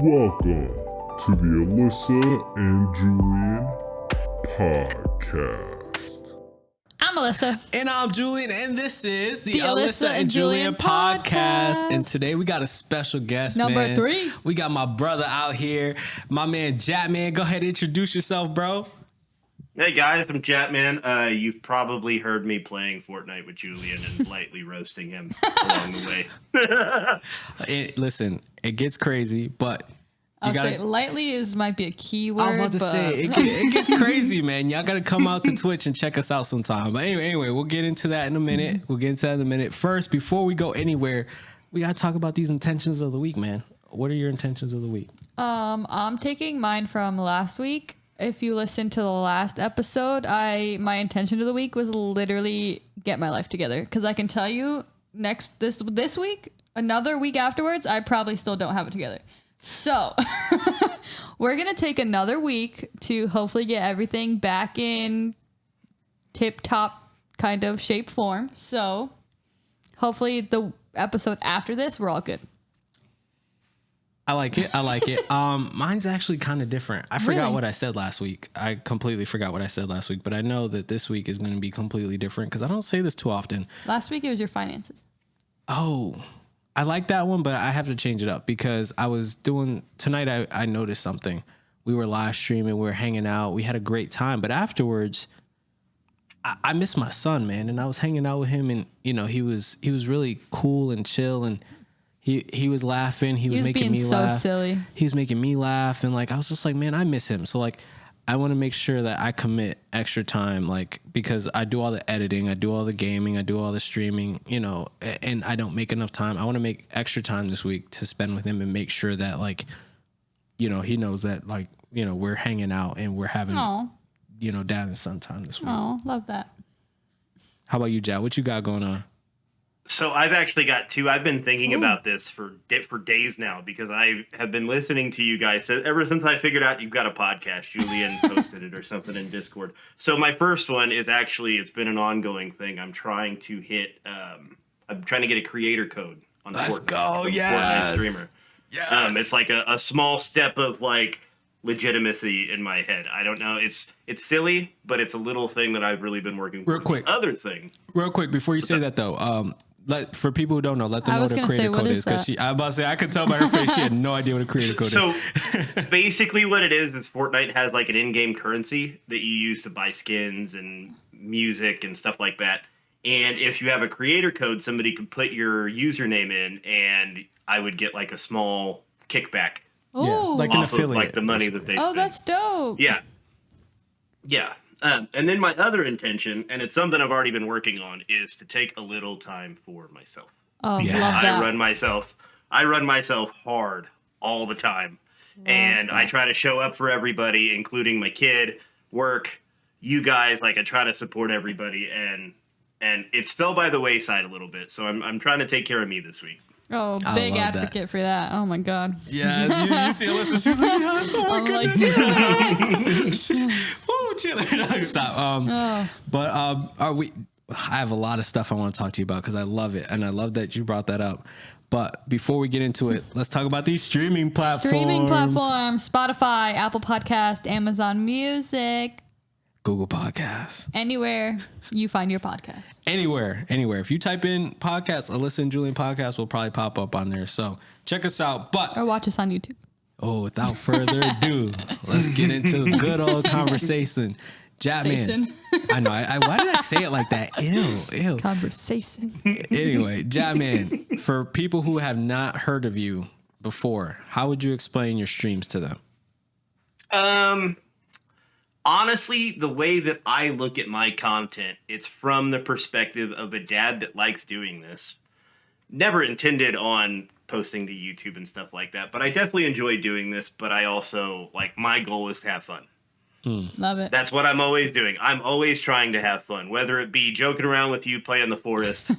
Welcome to the Alyssa and Julian Podcast. I'm Alyssa. And I'm Julian, and this is the Alyssa and Julian Podcast. And today we got a special guest, Number 3. We got my brother out here, my man Jatman. Go ahead and introduce yourself, bro. Hey guys, I'm Jatman. You've probably heard me playing Fortnite with Julian and lightly roasting him along the way. Listen, it gets crazy, but I'll say lightly might be a key word. I'm about to say it gets crazy, man. Y'all gotta come out to Twitch and check us out sometime. But anyway, we'll get into that in a minute. First, before we go anywhere, we gotta talk about these intentions of the week, man. What are your intentions of the week? I'm taking mine from last week. If you listen to the last episode, my intention of the week was literally get my life together. Because I can tell you this week, another week afterwards, I probably still don't have it together. So we're going to take another week to hopefully get everything back in tip-top kind of shape form. So hopefully the episode after this, we're all good. I like it. Mine's actually kind of different. I forgot what I said last week. I completely forgot what I said last week, but I know that this week is going to be completely different because I don't say this too often. Last week it was your finances. Oh, I like that one, but I have to change it up because I was doing tonight. I noticed something. We were live streaming, we were hanging out, we had a great time, but afterwards, I missed my son, man, and I was hanging out with him, and he was really cool and chill, and he was laughing, he was making me laugh. So silly. He was making me laugh, and I was just like, man, I miss him. So I want to make sure that I commit extra time, because I do all the editing, I do all the gaming, I do all the streaming, and I don't make enough time. I want to make extra time this week to spend with him and make sure that, he knows that, we're hanging out and we're having, dad and son time this week. Oh, love that. How about you, Jad? What you got going on? So I've actually got two. I've been thinking about this for days now because I have been listening to you guys ever since I figured out you've got a podcast. Julian posted it or something in Discord. So my first one is actually, it's been an ongoing thing. I'm trying to get a creator code on Let's Fortnite. go, yes. Fortnite streamer. Yes. It's like a small step of legitimacy in my head. I don't know. It's silly, but it's a little thing that I've really been working real quick. Real quick before you say that though, for people who don't know, let them know what a creator code is, because I'm about to say I could tell by her face she had no idea what a creator code is. So basically, what it is Fortnite has an in-game currency that you use to buy skins and music and stuff like that. And if you have a creator code, somebody could put your username in, and I would get a small kickback. Oh, like an affiliate, of the money that they spend. Oh, that's dope. Yeah. And then my other intention, and it's something I've already been working on, is to take a little time for myself. Oh, Yeah. love that. I run myself hard all the time. And I try to show up for everybody, including my kid, work, you guys. I try to support everybody, and it's fell by the wayside a little bit. So I'm trying to take care of me this week. Oh, big advocate for that. Oh my God. Yeah, you see Alyssa, she's like, yes, oh my I'm goodness. like, Ooh, chill. Stop. But I have a lot of stuff I want to talk to you about because I love it, and I love that you brought that up. But before we get into it, let's talk about these streaming platforms. Spotify, Apple Podcast, Amazon Music, Google Podcasts. anywhere you find your podcast. Anywhere. If you type in podcast, Alyssa and Julian Podcast will probably pop up on there. So check us out. But Or watch us on YouTube. without further ado, let's get into the good old conversation. Jatman. I know. Why did I say it like that? Ew. Conversation. Anyway, Jatman, for people who have not heard of you before, how would you explain your streams to them? Honestly, the way that I look at my content, it's from the perspective of a dad that likes doing this. Never intended on posting to YouTube and stuff like that, but I definitely enjoy doing this, but I also, my goal is to have fun. Love it. That's what I'm always doing. I'm always trying to have fun, whether it be joking around with you playing the forest,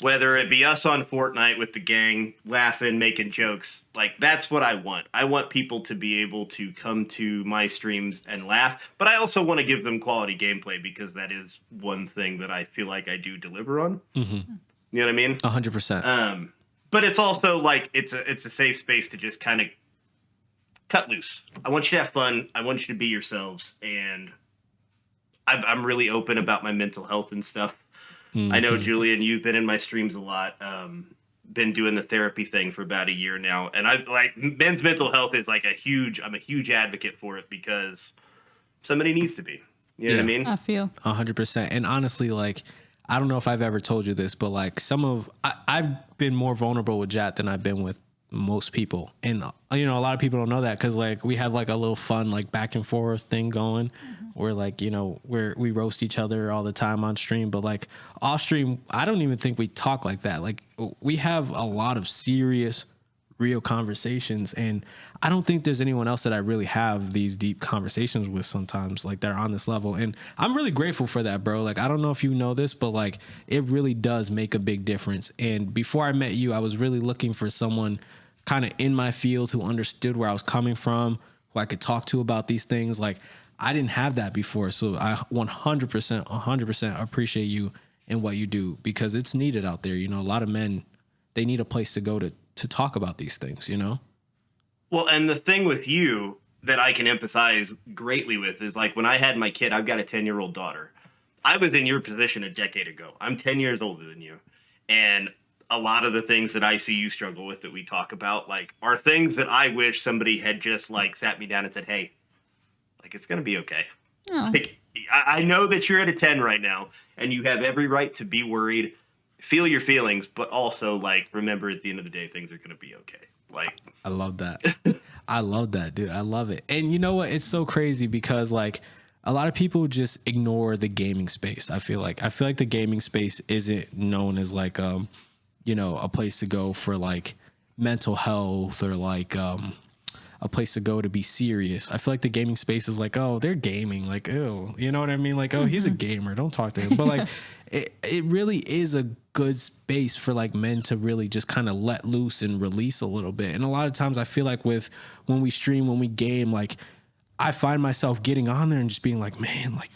whether it be us on Fortnite with the gang, laughing, making jokes. That's what I want. I want people to be able to come to my streams and laugh, but I also want to give them quality gameplay because that is one thing that I feel like I do deliver on. Mm-hmm. You know what I mean? 100%. But it's also it's a safe space to just kind of cut loose. I want you to have fun. I want you to be yourselves. And I'm really open about my mental health and stuff. Mm-hmm. I know, Julian, you've been in my streams a lot. Been doing the therapy thing for about a year now. And I like men's mental health is like I'm a huge advocate for it because somebody needs to be. You know what I mean? I feel 100%. And honestly, like, I don't know if I've ever told you this, but like I've been more vulnerable with Jat than I've been with most people. And, you know, a lot of people don't know that because like we have like a little fun, like back and forth thing going where like, you know, we roast each other all the time on stream. But like off stream, I don't even think we talk like that. Like we have a lot of serious, real conversations. And I don't think there's anyone else that I really have these deep conversations with sometimes, like that are on this level. And I'm really grateful for that, bro. Like, I don't know if you know this, but like it really does make a big difference. And before I met you, I was really looking for someone kind of in my field who understood where I was coming from, who I could talk to about these things. Like I didn't have that before. So I 100% appreciate you and what you do because it's needed out there. You know, a lot of men, they need a place to go to talk about these things, you know? Well, and the thing with you that I can empathize greatly with is like when I had my kid, I've got a 10-year-old daughter. I was in your position a decade ago. I'm 10 years older than you. And a lot of the things that I see you struggle with that we talk about, like, are things that I wish somebody had just like sat me down and said, hey, like, it's going to be okay. Oh. Like, I know that you're at a 10 right now and you have every right to be worried, feel your feelings, but also like, remember at the end of the day, things are going to be okay. Like, I love that. I love that, dude. I love it. And you know what? It's so crazy because like a lot of people just ignore the gaming space. I feel like the gaming space isn't known as like, you know, a place to go for like mental health or like, a place to go to be serious. I feel like the gaming space is like, oh, they're gaming. Like, oh, you know what I mean? Like, oh, he's a gamer. Don't talk to him. But like, it really is a good space for like men to really just kind of let loose and release a little bit. And a lot of times I feel like when we stream, when we game, like I find myself getting on there and just being like, man, like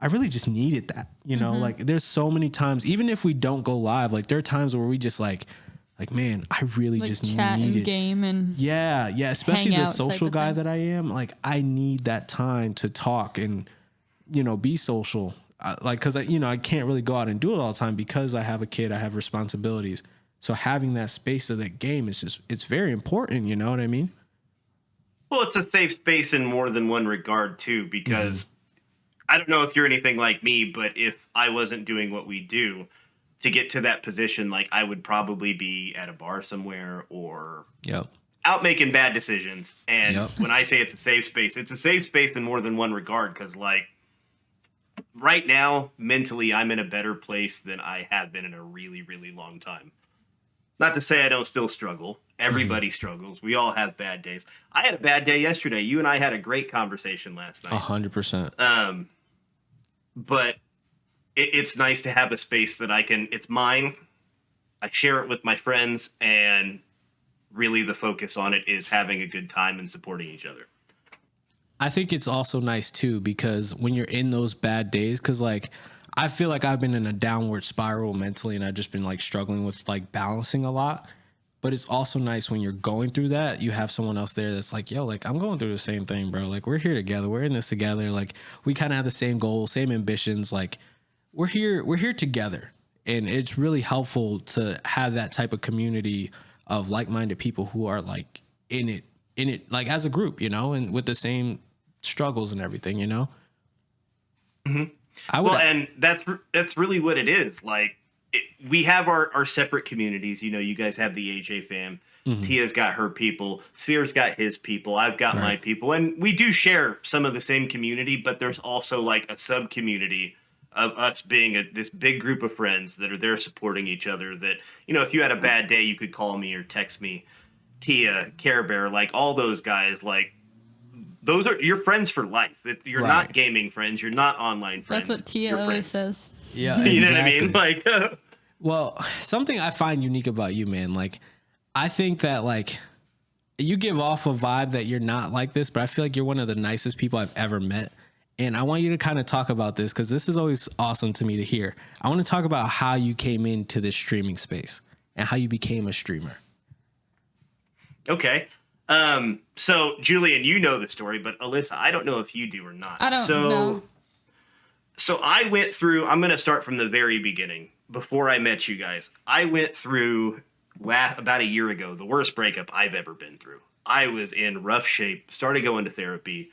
I really just needed that, you know, like there's so many times, even if we don't go live, like there are times where we just like, man, I really like just chat needed and game and yeah, especially the social guy that I am. Like I need that time to talk and, you know, be social. Like, cause I can't really go out and do it all the time because I have a kid, I have responsibilities. So having that space of that game is just, it's very important. You know what I mean? Well, it's a safe space in more than one regard too, because I don't know if you're anything like me, but if I wasn't doing what we do to get to that position, like I would probably be at a bar somewhere or out making bad decisions. And when I say it's a safe space in more than one regard. Cause like right now, mentally, I'm in a better place than I have been in a really, really long time. Not to say I don't still struggle. Everybody struggles. We all have bad days. I had a bad day yesterday. You and I had a great conversation last night. 100%. But it's nice to have a space that it's mine. I share it with my friends, and really the focus on it is having a good time and supporting each other. I think it's also nice too, because when you're in those bad days, cause like, I feel like I've been in a downward spiral mentally and I've just been like struggling with like balancing a lot, but it's also nice when you're going through that, you have someone else there that's like, yo, like I'm going through the same thing, bro. Like we're here together. We're in this together. Like we kind of have the same goals, same ambitions. Like we're here together. And it's really helpful to have that type of community of like-minded people who are like in it, like as a group, you know, and with the same struggles and everything, you know? And that's really what it is. Like we have our separate communities. You know, you guys have the AJ fam. Tia's got her people. Sphere's got his people. I've got my people. And we do share some of the same community, but there's also like a sub-community of us being this big group of friends that are there supporting each other that, you know, if you had a bad day, you could call me or text me. Tia, Care Bear, like all those guys, like those are your friends for life. You're not gaming friends. You're not online friends. That's what Tia always says. Yeah, exactly. You know what I mean? Like, well, something I find unique about you, man. Like, I think that like you give off a vibe that you're not like this, but I feel like you're one of the nicest people I've ever met. And I want you to kind of talk about this because this is always awesome to me to hear. I want to talk about how you came into this streaming space and how you became a streamer. Okay. So Julian, you know the story, but Alyssa, I don't know if you do or not. I don't know. So I went through, I'm going to start from the very beginning. Before I met you guys, I went through about a year ago, the worst breakup I've ever been through. I was in rough shape, started going to therapy.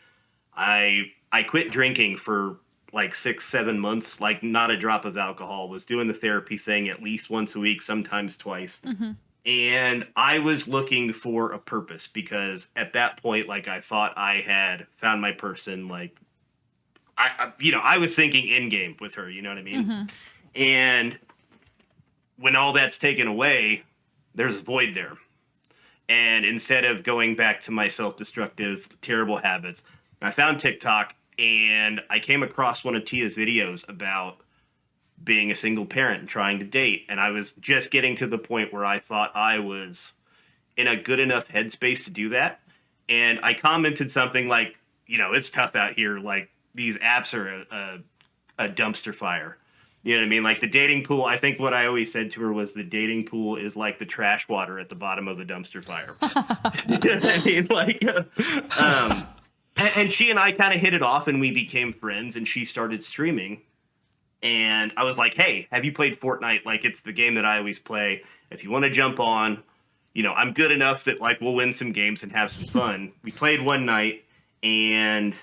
I quit drinking for like 6-7 months, like not a drop of alcohol, was doing the therapy thing at least once a week, sometimes twice. Mm-hmm. And I was looking for a purpose because at that point, like I thought I had found my person. Like I was thinking in game with her, you know what I mean? Mm-hmm. And when all that's taken away, there's a void there. And instead of going back to my self-destructive, terrible habits, I found TikTok and I came across one of Tia's videos about being a single parent and trying to date. And I was just getting to the point where I thought I was in a good enough headspace to do that. And I commented something like, it's tough out here. Like, these apps are a dumpster fire. You know what I mean? Like the dating pool, I think what I always said to her was the dating pool is like the trash water at the bottom of the dumpster fire. You know what I mean? Like, and she and I kind of hit it off and we became friends and she started streaming. And I was like, hey, have you played Fortnite? Like, it's the game that I always play. If you want to jump on, I'm good enough that like we'll win some games and have some fun. We played one night and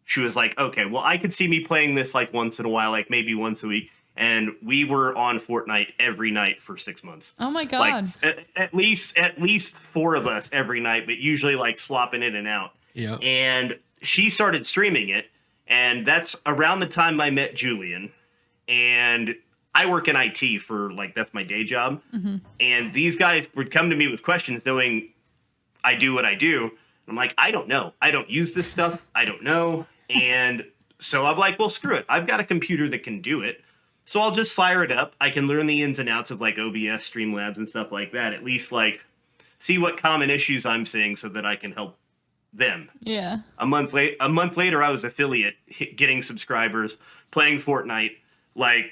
she was like, okay, well, I could see me playing this like once in a while, like maybe once a week. And we were on Fortnite every night for 6 months. Oh my God. Like at least 4 of us every night, but usually like swapping in and out. Yeah. And she started streaming it. And that's around the time I met Julian. And I work in IT for like, that's my day job. Mm-hmm. And these guys would come to me with questions knowing I do what I do. And I'm like, I don't know. I don't use this stuff. I don't know. And so I'm like, well, screw it. I've got a computer that can do it. So I'll just fire it up. I can learn the ins and outs of like OBS, Streamlabs, and stuff like that. At least like see what common issues I'm seeing so that I can help them. Yeah. A month later, I was affiliate, getting subscribers, playing Fortnite. Like,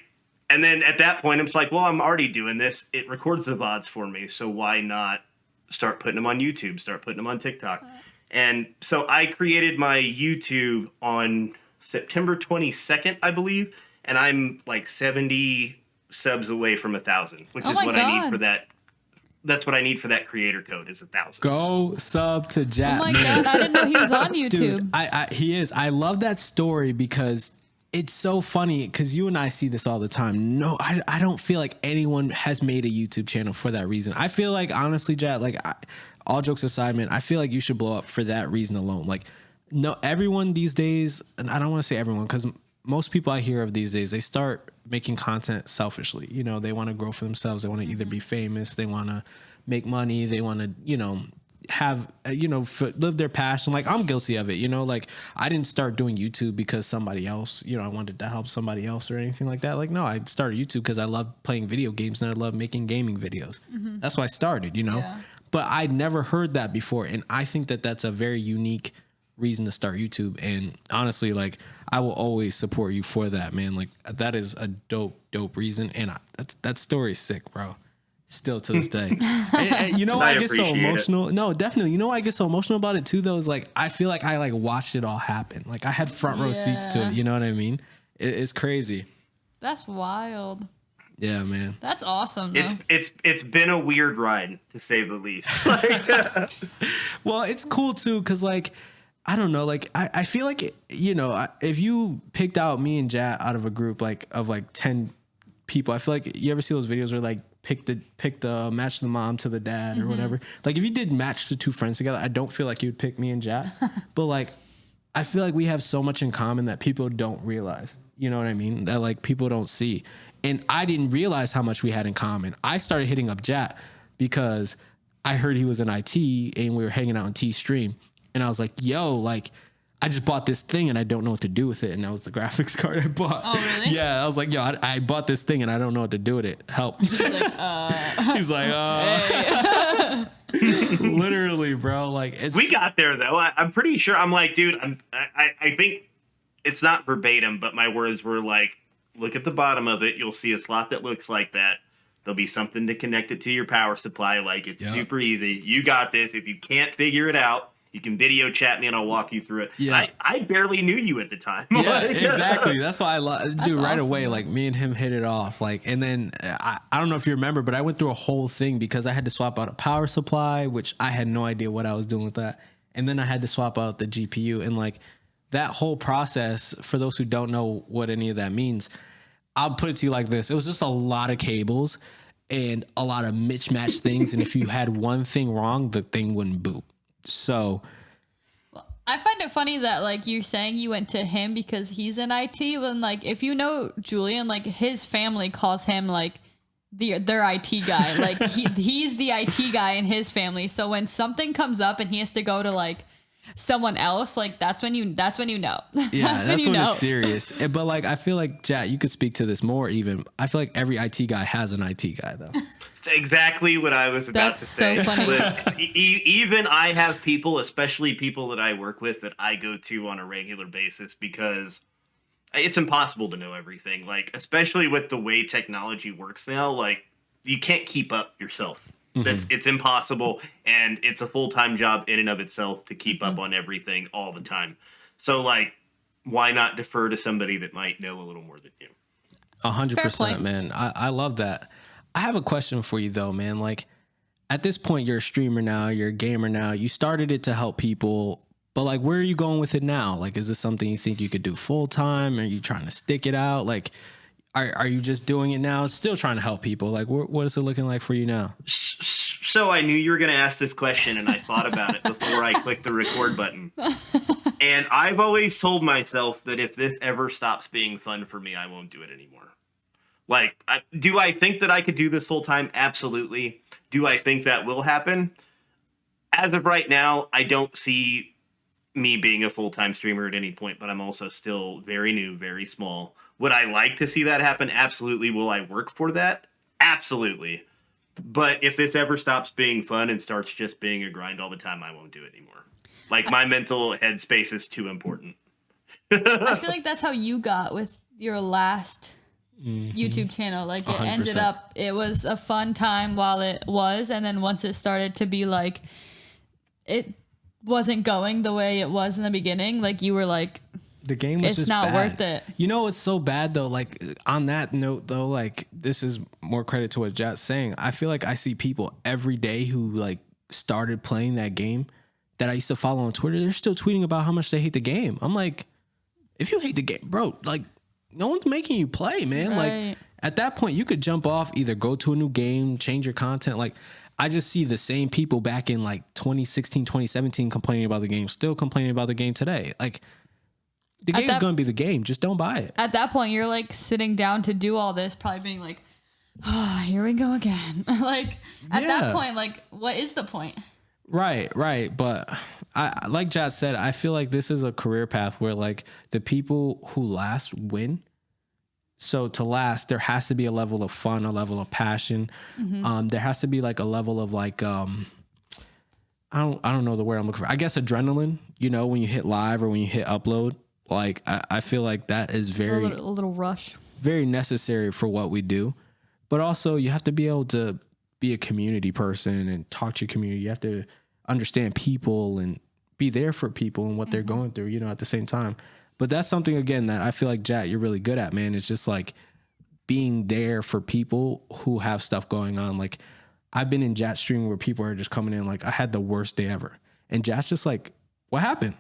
and then at that point, I'm just like, well, I'm already doing this. It records the VODs for me. So why not start putting them on YouTube, start putting them on TikTok? And so I created my YouTube on September 22nd, I believe. And I'm like 70 subs away from 1,000, which is what I need for that. That's what I need for that creator code is 1,000. Go sub to Jatman. Oh my God, I didn't know he was on YouTube. Dude, he is. I love that story because it's so funny because you and I see this all the time. No, I don't feel like anyone has made a YouTube channel for that reason. I feel like, honestly, Jat, like all jokes aside, man, I feel like you should blow up for that reason alone. Like, no, everyone these days, and I don't want to say everyone because most people I hear of these days, they start making content selfishly. They want to grow for themselves. They want to either be famous, they want to make money, they want to, have, live their passion. Like, I'm guilty of it, like I didn't start doing YouTube because somebody else, I wanted to help somebody else or anything like that. Like, no, I started YouTube because I love playing video games and I love making gaming videos. Mm-hmm. That's why I started, Yeah. But I'd never heard that before. And I think that that's a very unique reason to start YouTube. And honestly, like, I will always support you for that, man. Like, that is a dope reason. And that story is sick, bro. Still to this day. and I get so emotional. No, definitely. Why I get so emotional about it too, though, is like, I feel like I like watched it all happen. Like, I had front row seats to it. You know what I mean? It's crazy. That's wild. Yeah, man. That's awesome, though. It's been a weird ride, to say the least. Well, it's cool too, because like, I don't know, like I feel like, if you picked out me and Jat out of a group like of like 10 people, I feel like you ever see those videos where like pick the match the mom to the dad or whatever. Like, if you did match the 2 friends together, I don't feel like you'd pick me and Jat. But like, I feel like we have so much in common that people don't realize. You know what I mean? That like people don't see. And I didn't realize how much we had in common. I started hitting up Jat because I heard he was in IT and we were hanging out on T-Stream. And I was like, yo, like, I just bought this thing and I don't know what to do with it. And that was the graphics card I bought. Oh, really? Yeah. I was like, yo, I bought this thing and I don't know what to do with it. Help. He's like, Hey. Literally, bro. Like, we got there though. I'm pretty sure. I'm like, dude, I think it's not verbatim, but my words were like, look at the bottom of it. You'll see a slot that looks like that. There'll be something to connect it to your power supply. Like, it's super easy. You got this. If you can't figure it out, you can video chat me and I'll walk you through it. Yeah. I barely knew you at the time. Yeah, exactly. That's why dude, right awesome, away, man. like me and him hit it off. Like, and then I don't know if you remember, but I went through a whole thing because I had to swap out a power supply, which I had no idea what I was doing with that. And then I had to swap out the GPU, and like that whole process, for those who don't know what any of that means, I'll put it to you like this. It was just a lot of cables and a lot of mismatched things. And if you had one thing wrong, the thing wouldn't boot. So I find it funny that like you're saying you went to him because he's in IT, when like if you know Julian, like his family calls him like their IT guy. Like he's the IT guy in his family. So when something comes up and he has to go to like someone else, like that's when you know. yeah, that's when know. it's serious. But like I feel like Jat, you could speak to this more even. I feel like every IT guy has an IT guy though. It's exactly what I was about That's to say. so funny. Even I have people, especially people that I work with, that I go to on a regular basis because it's impossible to know everything. Like, especially with the way technology works now, like you can't keep up yourself. It's impossible, and it's a full-time job in and of itself to keep up on everything all the time. So like, why not defer to somebody that might know a little more than you? 100%, man. I love that. I have a question for you though, man. Like at this point, you're a streamer now, you're a gamer now. You started it to help people, but like, where are you going with it now? Like, is this something you think you could do full time? Are you trying to stick it out? Like, are you just doing it now, still trying to help people? Like, what is it looking like for you now? So I knew you were going to ask this question, and I thought about it before I clicked the record button. And I've always told myself that if this ever stops being fun for me, I won't do it anymore. Like, do I think that I could do this full time? Absolutely. Do I think that will happen? As of right now, I don't see me being a full-time streamer at any point, but I'm also still very new, very small. Would I like to see that happen? Absolutely. Will I work for that? Absolutely. But if this ever stops being fun and starts just being a grind all the time, I won't do it anymore. Like, my mental headspace is too important. I feel like that's how you got with your last YouTube channel. Like it 100%. ended up, it was a fun time while it was, and then once it started to be like, it wasn't going the way it was in the beginning, like you were like, The game was it's just not bad. worth it. You know, it's so bad though. Like on that note though, like this is more credit to what Jat's saying. I feel like I see people every day who like started playing that game that I used to follow on Twitter. They're still tweeting about how much they hate the game. I'm like, if you hate the game, bro, like no one's making you play, man. Right. Like at that point you could jump off, either go to a new game, change your content. Like I just see the same people back in like 2016, 2017 complaining about the game, still complaining about the game today. Like the game's going to be the game. Just don't buy it. At that point, you're like sitting down to do all this, probably being like, oh, here we go again. Like at that point, like what is the point? Right. But I like Jat said, I feel like this is a career path where like the people who last win. So to last, there has to be a level of fun, a level of passion. There has to be like a level of like, I don't know the word I'm looking for. I guess adrenaline, you know, when you hit live or when you hit upload, like I feel like that is very, a little rush, very necessary for what we do. But also you have to be able to be a community person and talk to your community. You have to understand people and be there for people and what they're going through, you know, at the same time. But that's something, again, that I feel like, Jat, you're really good at, man. It's just like being there for people who have stuff going on. Like I've been in Jat stream where people are just coming in like, I had the worst day ever. And Jat's just like, what happened?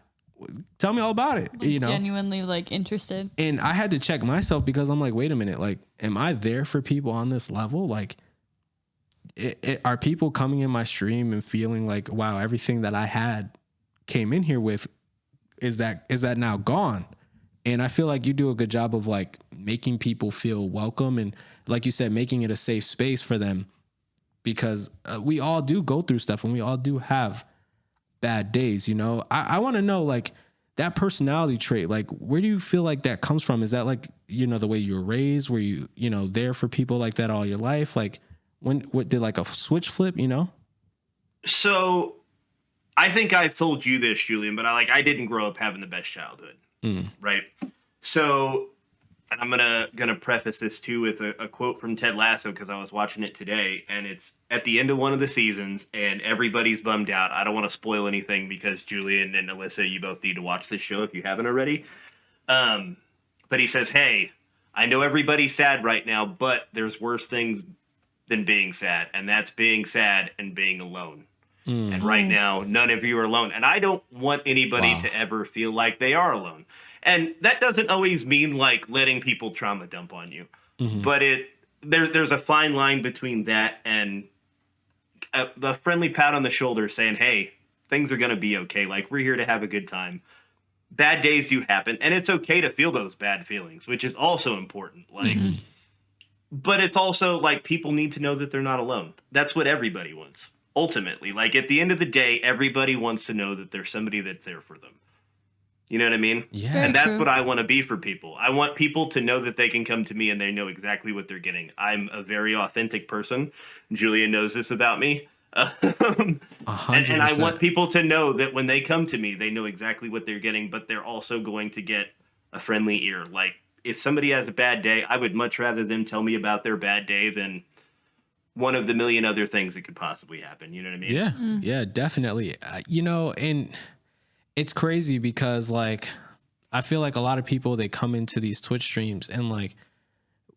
Tell me all about it. like you know, genuinely like interested. and I had to check myself because I'm like, wait a minute, like, am I there for people on this level? Like, are people coming in my stream and feeling like, wow, everything that I had came in here with, is that now gone? And I feel like you do a good job of like making people feel welcome and, like you said, making it a safe space for them, because we all do go through stuff and we all do have bad days. You know, I want to know, like, that personality trait, like, where do you feel like that comes from? Is that like, you know, the way you were raised? Were you know, there for people like that all your life? Like, what did like a switch flip, you know? So I think I've told you this, Julian, but I didn't grow up having the best childhood, right? So and I'm gonna preface this too with a quote from Ted Lasso, because I was watching it today, and it's at the end of one of the seasons, and everybody's bummed out. I don't want to spoil anything because Julian and Alyssa, you both need to watch this show if you haven't already. But he says, "Hey, I know everybody's sad right now, but there's worse things than being sad, and that's being sad and being alone. And right now, none of you are alone. And I don't want anybody to ever feel like they are alone. And that doesn't always mean like letting people trauma dump on you, but there's a fine line between that and the friendly pat on the shoulder saying, hey, things are going to be okay. Like, we're here to have a good time. Bad days do happen, and it's okay to feel those bad feelings, which is also important. Like, but it's also like people need to know that they're not alone. That's what everybody wants. Ultimately, like at the end of the day, everybody wants to know that there's somebody that's there for them. You know what I mean? Yeah. Very And that's true. what I want to be for people. I want people to know that they can come to me and they know exactly what they're getting. I'm a very authentic person. Julian knows this about me. And I want people to know that when they come to me, they know exactly what they're getting, but they're also going to get a friendly ear. Like, if somebody has a bad day, I would much rather them tell me about their bad day than one of the million other things that could possibly happen. You know what I mean? Yeah, yeah, definitely. You know, and it's crazy because like I feel like a lot of people, they come into these Twitch streams and like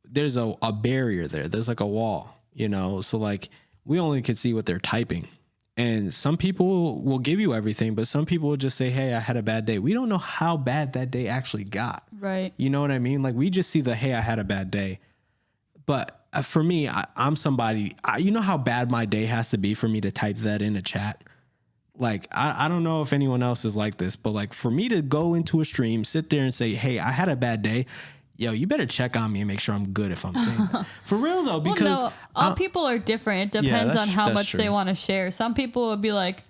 there's a barrier there. There's like a wall, you know? So like we only can see what they're typing. And some people will give you everything, but some people will just say, hey, I had a bad day. We don't know how bad that day actually got. Right. You know what I mean? Like we just see the, hey, I had a bad day. But for me, I'm somebody, you know how bad my day has to be for me to type that in a chat? Like, I don't know if anyone else is like this, but like for me to go into a stream, sit there and say, hey, I had a bad day. Yo, you better check on me and make sure I'm good if I'm saying that. For real though, because well, no, all people are different. It depends on how much they want to share. Some people will be like,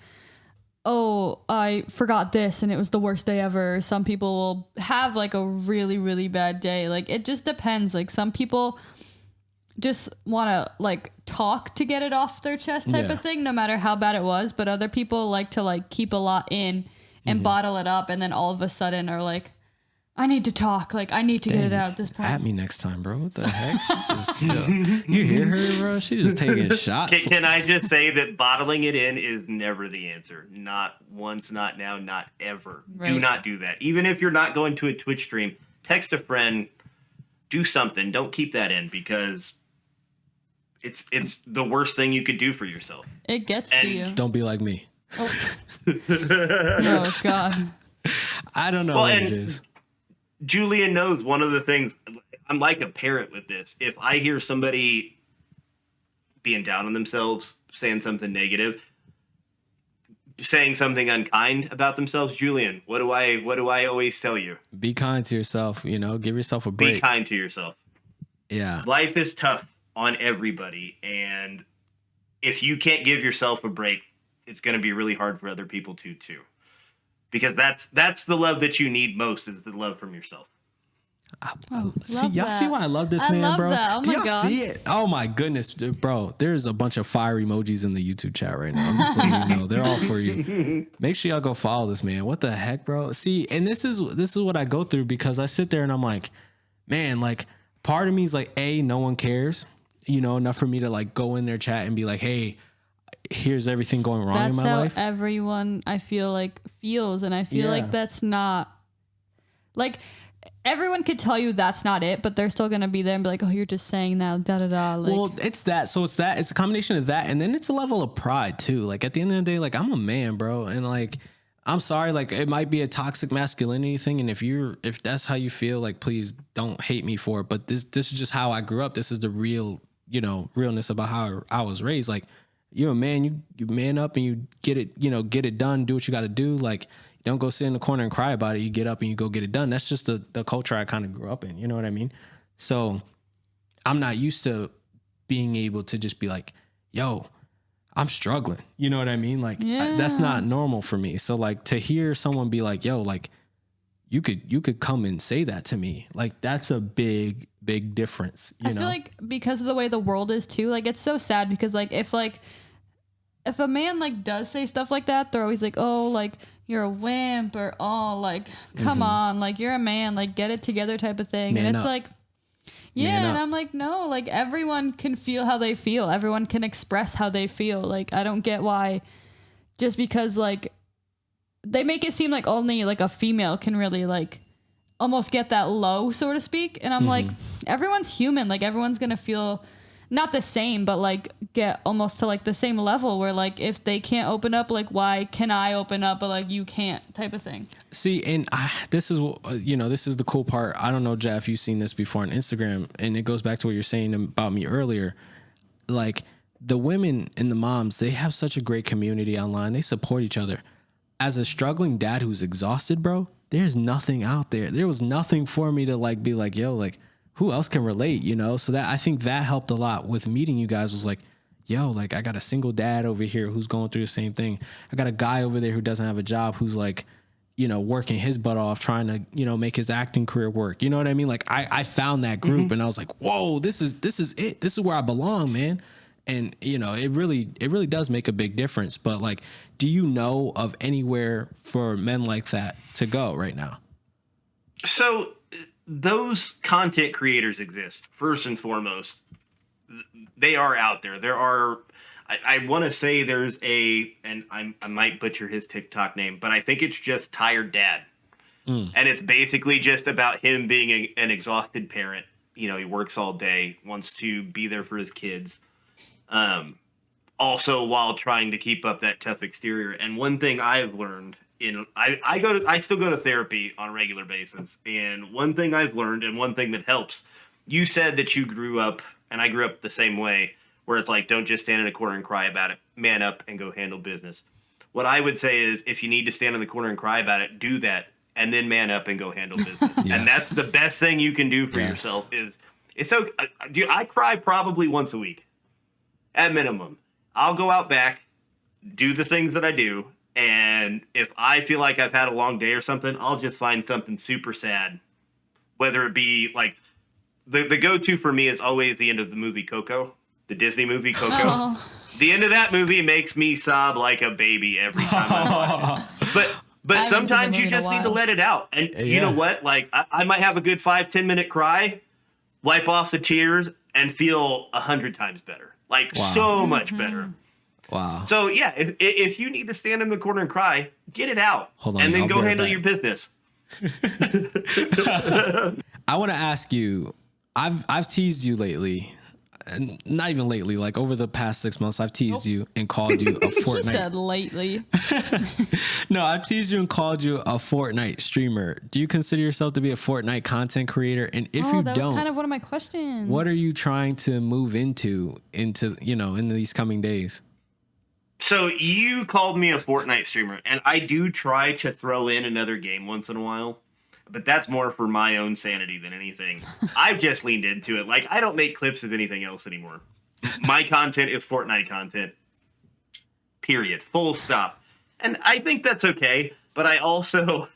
oh, I forgot this and it was the worst day ever. Some people will have like a really, really bad day. Like, it just depends. Like, some people just want to like talk to get it off their chest type of thing, no matter how bad it was. But other people like to like keep a lot in and bottle it up, and then all of a sudden are like, I need to talk. Like, I need to get it out at this point. At me next time, bro. What the heck? She's just, you hear her, bro? She's just taking shots. Can I just say that bottling it in is never the answer? Not once, not now, not ever. Right. Do not do that. Even if you're not going to a Twitch stream, text a friend, do something. Don't keep that in, because it's the worst thing you could do for yourself. It gets to you. Don't be like me. Oh, oh God. I don't know Well, what and it is. Julian knows one of the things. I'm like a parrot with this. If I hear somebody being down on themselves, saying something negative, saying something unkind about themselves, Julian, what do I always tell you? Be kind to yourself, you know, give yourself a break. Be kind to yourself. Yeah. Life is tough on everybody, and if you can't give yourself a break, it's going to be really hard for other people too, because that's the love that you need most, is the love from yourself. See, y'all see why I love this man, love bro? that. Oh Do my y'all God. see it? Oh my goodness, bro. There's a bunch of fire emojis in the YouTube chat right now. I'm just letting you know, they're all for you. Make sure y'all go follow this man. What the heck, bro? See, and this is what I go through, because I sit there and I'm like, man, like part of me is like, no one cares, you know, enough for me to like go in their chat and be like, hey, here's everything going wrong That's in my how life. everyone, I feel like, feels. And I feel like that's not, like, everyone could tell you that's not it, but they're still going to be there and be like, oh, you're just saying that, da-da-da. Like, Well, it's that. So it's that. It's a combination of that. And then it's a level of pride, too. Like, at the end of the day, like, I'm a man, bro. And, like, I'm sorry. Like, it might be a toxic masculinity thing. And if that's how you feel, like, please don't hate me for it. But this is just how I grew up. This is the real, you know, realness about how I was raised. Like, you're a man. You man up and you get it done. Do what you got to do. Like, don't go sit in the corner and cry about it. You get up and you go get it done. That's just the culture I kind of grew up in. You know what I mean? So I'm not used to being able to just be like, yo, I'm struggling. You know what I mean? Like, that's not normal for me. So like to hear someone be like, yo, like you could come and say that to me. Like, that's a big, big difference. You know? I feel like because of the way the world is too, like, it's so sad because like, if like if a man like does say stuff like that, they're always like, oh, like you're a wimp, or oh, like come on, like you're a man, like get it together type of thing. Man and it's up. like, yeah, and I'm like, no, like everyone can feel how they feel. Everyone can express how they feel. Like I don't get why just because like they make it seem like only like a female can really like almost get that low, so to speak. And I'm like, everyone's human. Like everyone's going to feel not the same, but like get almost to like the same level where like if they can't open up, like why can I open up, but like you can't type of thing. See, and this is, this is the cool part. I don't know, Jeff, you've seen this before on Instagram, and it goes back to what you're saying about me earlier. Like the women and the moms, they have such a great community online. They support each other. As a struggling dad who's exhausted, bro, there's nothing out there. There was nothing for me to like be like, yo, like who else can relate, So that I think that helped a lot with meeting you guys. Was like, yo, like I got a single dad over here who's going through the same thing. I got a guy over there who doesn't have a job who's like, working his butt off trying to, make his acting career work. You know what I mean? Like I found that group and I was like, whoa, this is it. This is where I belong, man. And, it really does make a big difference. But like, do you know of anywhere for men like that to go right now? So those content creators exist, first and foremost. They are out there. There are, I want to say there's and I might butcher his TikTok name, but I think it's just Tired Dad. And it's basically just about him being an exhausted parent. He works all day, wants to be there for his kids. Also while trying to keep up that tough exterior. And one thing I've learned I still go to therapy on a regular basis. And one thing I've learned, and one thing that helps, you said that you grew up, and I grew up the same way, where it's like, don't just stand in a corner and cry about it, man up and go handle business. What I would say is, if you need to stand in the corner and cry about it, do that, and then man up and go handle business. Yes. And that's the best thing you can do for yourself. It's okay. Dude, I cry probably once a week, at minimum. I'll go out back, do the things that I do, and if I feel like I've had a long day or something, I'll just find something super sad. Whether it be like the go-to for me is always the end of the movie Coco, the Disney movie Coco. Oh. The end of that movie makes me sob like a baby every time I watch it. But sometimes you just need to let it out. And you know what? Like I might have a good 5-10 minute cry, wipe off the tears, and feel 100 times better. Like so much better. Wow. So yeah, if you need to stand in the corner and cry, get it out. Hold on, and then I'll go handle your business. I want to ask you, I've teased you lately, and not even lately, like over the past 6 months, I've teased you and called you a Fortnite. She said lately. No, I've teased you and called you a Fortnite streamer. Do you consider yourself to be a Fortnite content creator? And if you that don't, was kind of one of my questions. What are you trying to move into in these coming days? So you called me a Fortnite streamer, and I do try to throw in another game once in a while, but that's more for my own sanity than anything. I've just leaned into it. Like, I don't make clips of anything else anymore. My content is Fortnite content. Period. Full stop. And I think that's okay, but I also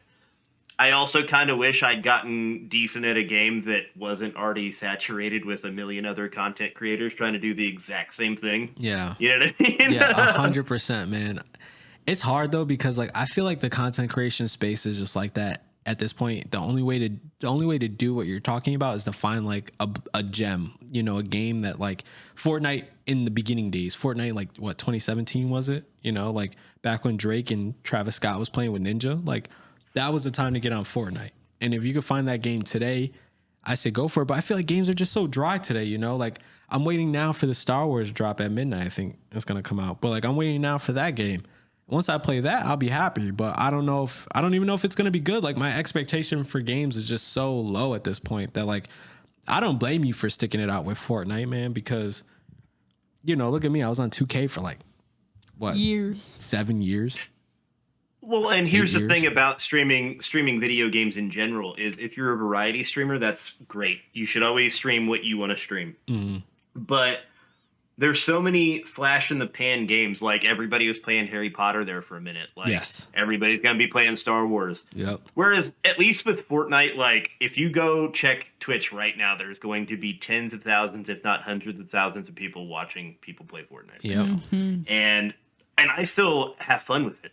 kind of wish I'd gotten decent at a game that wasn't already saturated with a million other content creators trying to do the exact same thing. Yeah. You know what I mean? Yeah, 100%, man. It's hard though, because like I feel like the content creation space is just like that at this point. The only way to do what you're talking about is to find like a gem, a game that like Fortnite in the beginning days. Fortnite, like what, 2017 was it? Like back when Drake and Travis Scott was playing with Ninja, like that was the time to get on Fortnite. And if you could find that game today, I say go for it. But I feel like games are just so dry today, Like I'm waiting now for the Star Wars drop at midnight. I think it's going to come out. But like I'm waiting now for that game. Once I play that, I'll be happy. But I don't even know if it's going to be good. Like my expectation for games is just so low at this point that like I don't blame you for sticking it out with Fortnite, man, because look at me. I was on 2K for like what? Years. 7 years. Well, and here's the thing about streaming video games in general is if you're a variety streamer, that's great. You should always stream what you want to stream. Mm-hmm. But there's so many flash in the pan games. Like everybody was playing Harry Potter there for a minute. Like yes. Everybody's going to be playing Star Wars. Yep. Whereas at least with Fortnite, like if you go check Twitch right now, there's going to be tens of thousands, if not hundreds of thousands of people watching people play Fortnite. Yep. Mm-hmm. And and I still have fun with it.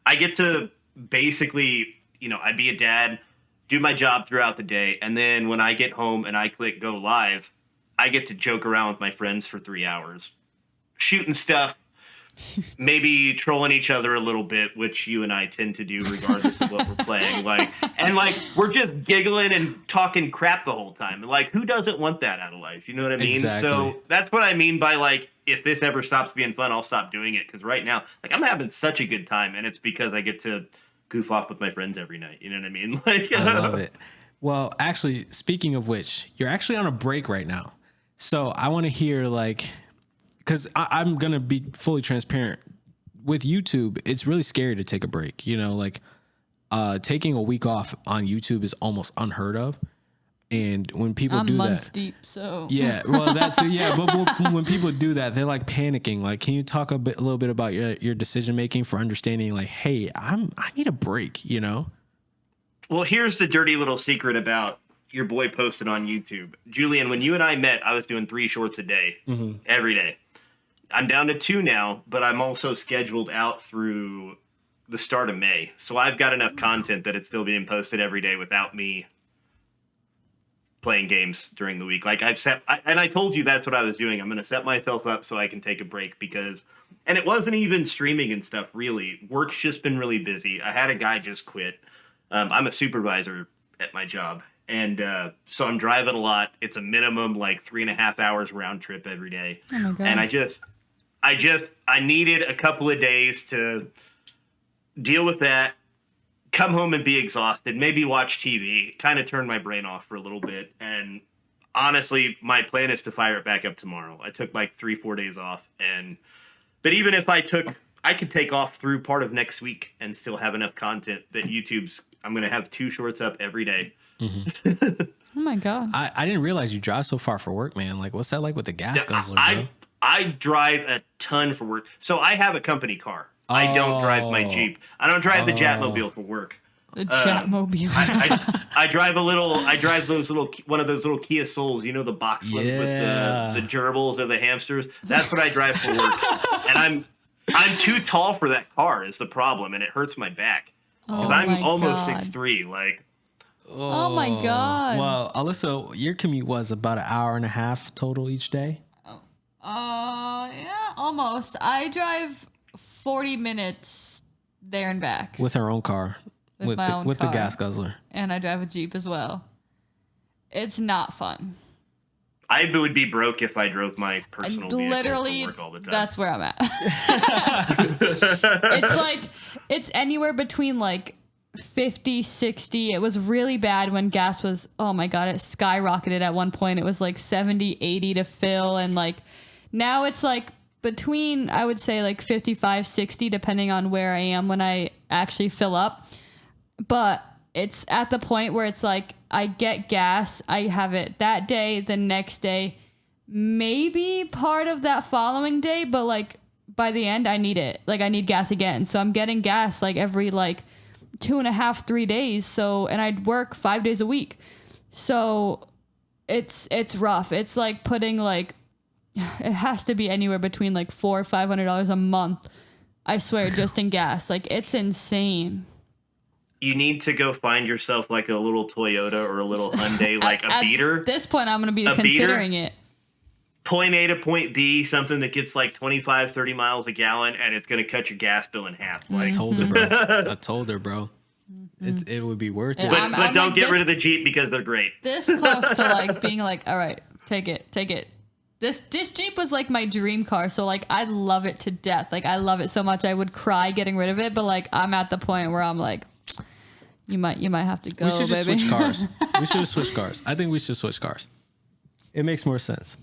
I get to basically, I'd be a dad, do my job throughout the day, and then when I get home and I click go live, I get to joke around with my friends for 3 hours, shooting stuff, maybe trolling each other a little bit, which you and I tend to do regardless of what we're playing. We're just giggling and talking crap the whole time. Like, who doesn't want that out of life? You know what I mean? Exactly. So that's what I mean by, like, if this ever stops being fun, I'll stop doing it. Because right now, like, I'm having such a good time, and it's because I get to goof off with my friends every night. You know what I mean? Like, I love it. Well, actually, speaking of which, you're actually on a break right now. So I want to hear, like, because I'm going to be fully transparent. With YouTube, it's really scary to take a break. Taking a week off on YouTube is almost unheard of. And when people do that, I'm months deep, so yeah, well, that's yeah. But when people do that, they're like panicking. Like, can you talk a little bit about your decision making for understanding? Like, hey, I need a break. Well, here's the dirty little secret about your boy posted on YouTube, Julian. When you and I met, I was doing 3 shorts a day, every day. I'm down to 2 now, but I'm also scheduled out through the start of May, so I've got enough content that it's still being posted every day without me playing games during the week. Like, I told you that's what I was doing. I'm going to set myself up so I can take a break and it wasn't even streaming and stuff, really. Work's just been really busy. I had a guy just quit. I'm a supervisor at my job, and so I'm driving a lot. It's a minimum like 3.5 hours round trip every day. Oh my God. And I needed a couple of days to deal with that, come home and be exhausted, maybe watch TV, kind of turn my brain off for a little bit. And honestly, my plan is to fire it back up tomorrow. I took like 3-4 days off. But even if I could take off through part of next week and still have enough content that I'm going to have 2 shorts up every day. Oh my God. I didn't realize you drive so far for work, man. Like, what's that like with the gas guzzler, bro? I drive a ton for work. So I have a company car. I don't drive my Jeep. I don't drive the Jatmobile for work. The Jatmobile. I drive one of those little Kia Souls, the box ones with the gerbils or the hamsters. That's what I drive for work. And I'm too tall for that car is the problem, and it hurts my back. Because I'm almost 6'3", like. Oh my God. Well, Alyssa, your commute was about 1.5 hours total each day? Yeah, almost. I drive 40 minutes there and back. With her own car. With my own with car. the gas guzzler. And I drive a Jeep as well. It's not fun. I would be broke if I drove my personal vehicle to work all the time. That's where I'm at. It's anywhere between like 50, 60. It was really bad when gas was, oh my God, it skyrocketed at one point. It was like 70, 80 to fill. And like now it's like between, I would say like 55, 60, depending on where I am when I actually fill up. But it's at the point where it's like I get gas, I have it that day, the next day, maybe part of that following day, but like by the end I need it. Like I need gas again. So I'm getting gas like every like 2.5, 3 days. So, and I'd work 5 days a week. So it's rough. It's like putting like, it has to be anywhere between like $400 or $500 a month. I swear, just in gas. Like it's insane. You need to go find yourself like a little Toyota or a little Hyundai, like a beater. At this point, I'm going to be considering it. Point A to point B, something that gets like 25, 30 miles a gallon, and it's going to cut your gas bill in half. Like, I told her, bro. It would be worth it. But don't like get rid of the Jeep because they're great. This close to like being like, all right, take it. This Jeep was like my dream car, so like I love it to death. Like I love it so much I would cry getting rid of it, but like I'm at the point where I'm like, you might have to go. We should just baby. switch cars. We should have switched cars. I think we should switch cars. It makes more sense.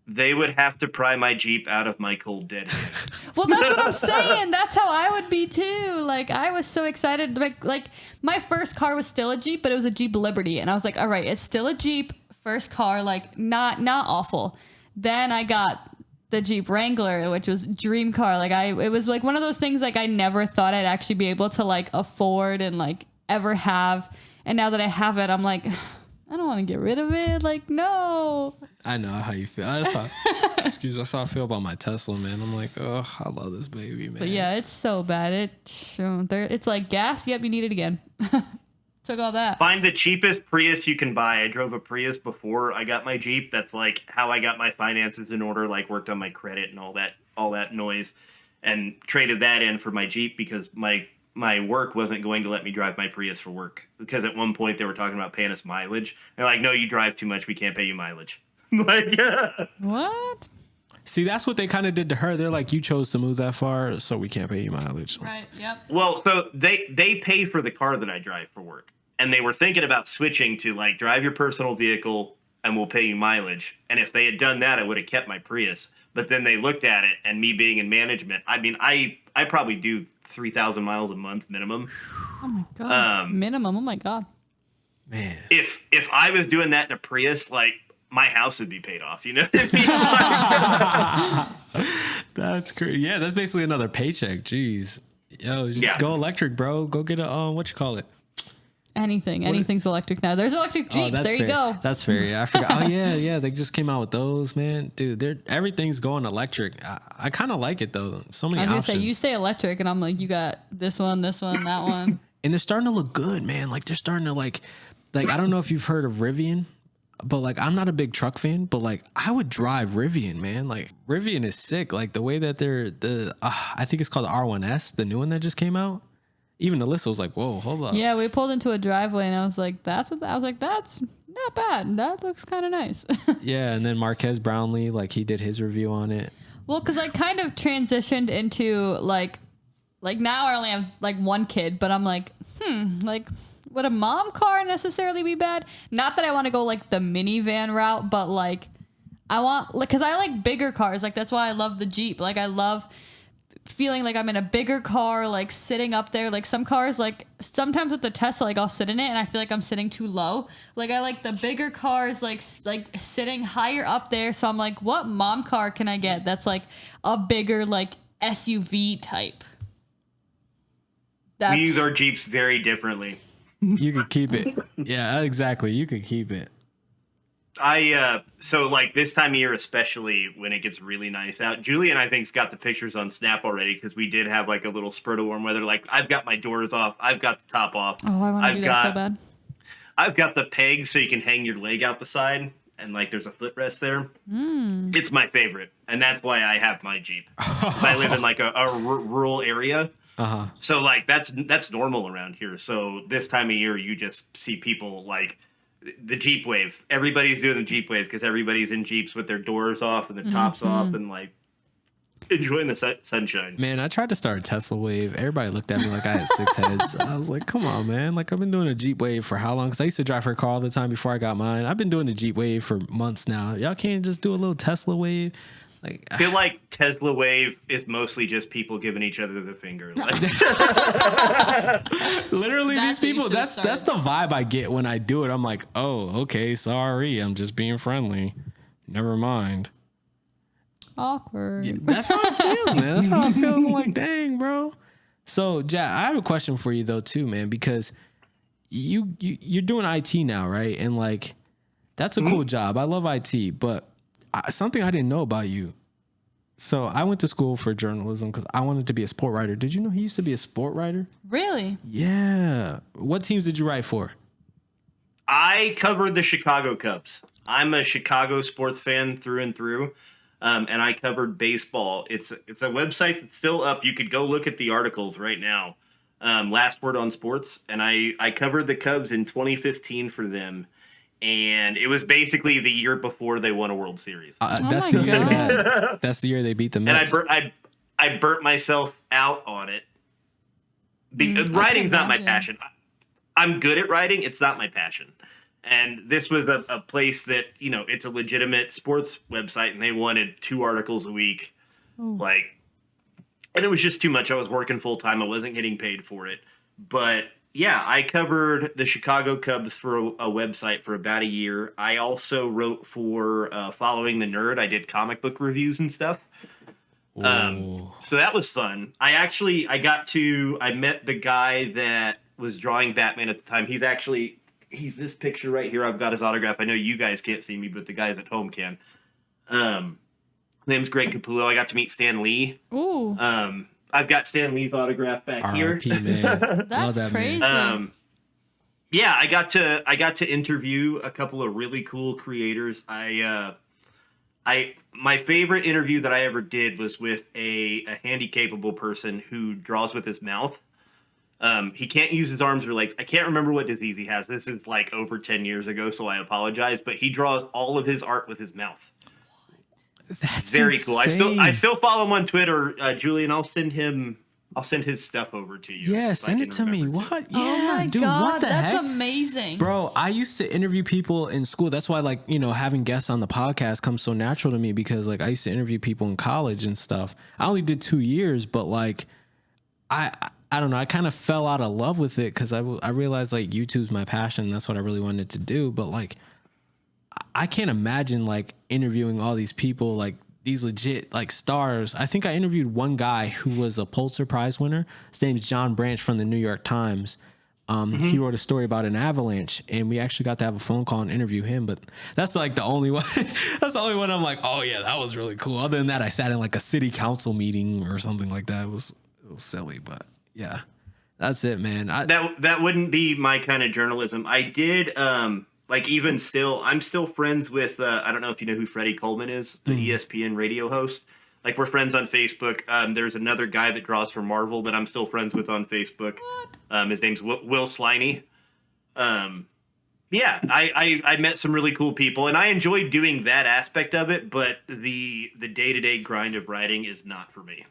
They would have to pry my Jeep out of my cold dead hand. Well, that's what I'm saying. That's how I would be too. Like I was so excited. Like my first car was still a Jeep, but it was a Jeep Liberty, and I was like, all right, it's still a Jeep. First car, like not awful. Then I got the Jeep Wrangler, which was dream car. Like it was like one of those things like I never thought I'd actually be able to like afford and like ever have. And now that I have it, I'm like, I don't want to get rid of it. Like, no. I know how you feel. That's fine. Excuse me, that's how I feel about my Tesla, man. I'm like, oh, I love this baby, man. But yeah, it's so bad. It's like gas. Yep, you need it again. Took all that. Find the cheapest Prius you can buy. I drove a Prius before I got my Jeep. That's like how I got my finances in order, like worked on my credit and all that noise, and traded that in for my Jeep because my work wasn't going to let me drive my Prius for work. Because at one point they were talking about paying us mileage. They're like, no, you drive too much. We can't pay you mileage. I'm like, yeah. What? See, that's what they kind of did to her. They're like, you chose to move that far, so we can't pay you mileage. Right. Yep. Well, so they pay for the car that I drive for work. And they were thinking about switching to like drive your personal vehicle and we'll pay you mileage. And if they had done that, I would have kept my Prius. But then they looked at it, and me being in management, I mean, I probably do 3,000 miles a month minimum. Oh my god. Minimum. Oh my god. Man. If I was doing that in a Prius, like my house would be paid off. You know what I mean? That's crazy. Yeah, that's basically another paycheck. Jeez. Yo, just Yeah. go electric, bro. Go get a what you call it? Anything's electric now. There's electric Jeeps. that's there you fair. go. That's fair. Yeah, I forgot. Oh yeah. They just came out with those, man. Dude, everything's going electric. I kind of like it though. So many I was options. gonna say you say electric, and I'm like, you got this one, that one. And they're starting to look good, man. Like they're starting to like I don't know if you've heard of Rivian, but like I'm not a big truck fan, but like I would drive Rivian, man. Like Rivian is sick. Like the way that they're I think it's called the R1S, the new one that just came out. Even Alyssa was like, whoa, hold up. Yeah, we pulled into a driveway, and I was like, that's not bad. That looks kind of nice. Yeah, and then Marquez Brownlee, like he did his review on it. Well, because I kind of transitioned into like now I only have like one kid, but I'm like, like would a mom car necessarily be bad? Not that I want to go like the minivan route, but like I want, like, because I like bigger cars. Like that's why I love the Jeep. Like I love feeling like I'm in a bigger car, like sitting up there. Like some cars, like sometimes with the Tesla, like I'll sit in it and I feel like I'm sitting too low. Like I like the bigger cars, like sitting higher up there. So I'm like, what mom car can I get that's like a bigger like SUV type? We use our Jeeps very differently. You could keep it. Yeah, exactly. You could keep it. So like this time of year, especially when it gets really nice out, Julian, I think's got the pictures on Snap already, because we did have like a little spurt of warm weather. Like I've got my doors off, I've got the top off. Oh, I want to do that so bad. I've got the pegs so you can hang your leg out the side, and like there's a footrest there. It's my favorite, and that's why I have my Jeep. 'Cause I live in like a rural area. Uh-huh. So like that's normal around here. So this time of year, you just see people like the Jeep wave. Everybody's doing the Jeep wave because everybody's in Jeeps with their doors off and their tops off and like enjoying the sunshine. Man, I tried to start a Tesla wave. Everybody looked at me like I had 6 heads. I was like, come on, man. Like I've been doing a Jeep wave for how long? Because I used to drive her car all the time before I got mine. I've been doing the Jeep wave for months now. Y'all can't just do a little Tesla wave. Like, I feel like Tesla wave is mostly just people giving each other the finger. Like, literally, That's these what you people, should've that's the vibe I get when I do it. I'm like, oh, okay, sorry. I'm just being friendly. Never mind. Awkward. Yeah, that's how it feels, man. That's how it feels. I'm like, dang, bro. So, Jack, I have a question for you though, too, man, because you're doing IT now, right? And like, that's a cool job. I love IT, but something I didn't know about you. So I went to school for journalism because I wanted to be a sport writer. Did you know he used to be a sport writer? Really? Yeah. What teams did you write for? I covered the Chicago Cubs. I'm a Chicago sports fan through and through. And I covered baseball. It's a website that's still up. You could go look at the articles right now. Last Word on Sports. And I covered the Cubs in 2015 for them. And it was basically the year before they won a World Series. That's the year that's the year they beat the Mets. And I burnt myself out on it. Writing's not my passion. I'm good at writing. It's not my passion. And this was a place that, you know, it's a legitimate sports website, and they wanted 2 articles a week. Like, and it was just too much. I was working full time. I wasn't getting paid for it. But yeah, I covered the Chicago Cubs for a website for about a year. I also wrote for Following the Nerd. I did comic book reviews and stuff. So that was fun. I met the guy that was drawing Batman at the time. He's this picture right here. I've got his autograph. I know you guys can't see me, but the guys at home can. The name's Greg Capullo. I got to meet Stan Lee. Ooh. I've got Stan Lee's autograph back here. R.I.P. man. That's that crazy. Man. Yeah, I got to interview a couple of really cool creators. My favorite interview that I ever did was with a handy-capable person who draws with his mouth. He can't use his arms or legs. I can't remember what disease he has. This is like over 10 years ago, so I apologize. But he draws all of his art with his mouth. That's very insane. cool. I still follow him on Twitter, Julian. I'll send his stuff over to you. Yeah, send it to me. What? Yeah, oh my dude, God, what the that's heck? amazing. Bro, I used to interview people in school. That's why, like, having guests on the podcast comes so natural to me because, like, I used to interview people in college and stuff. I only did 2 years, but, like, I don't know. I kind of fell out of love with it because I realized, like, YouTube's my passion. And that's what I really wanted to do. But, like, I can't imagine, like, interviewing all these people, like, these legit like stars. I think I interviewed one guy who was a Pulitzer Prize winner. His name's John Branch from the New York Times. He wrote a story about an avalanche, and we actually got to have a phone call and interview him. But that's like the only one. That's the only one I'm like, oh yeah, that was really cool. Other than that, I sat in like a city council meeting or something like that. It was silly, but yeah, that's it, man. That wouldn't be my kind of journalism. I did. Like, even still, I'm still friends with, I don't know if you know who Freddie Coleman is, the ESPN radio host. Like, we're friends on Facebook. There's another guy that draws for Marvel that I'm still friends with on Facebook. His name's Will Sliney. Yeah, I met some really cool people, and I enjoy doing that aspect of it, but the day-to-day grind of writing is not for me.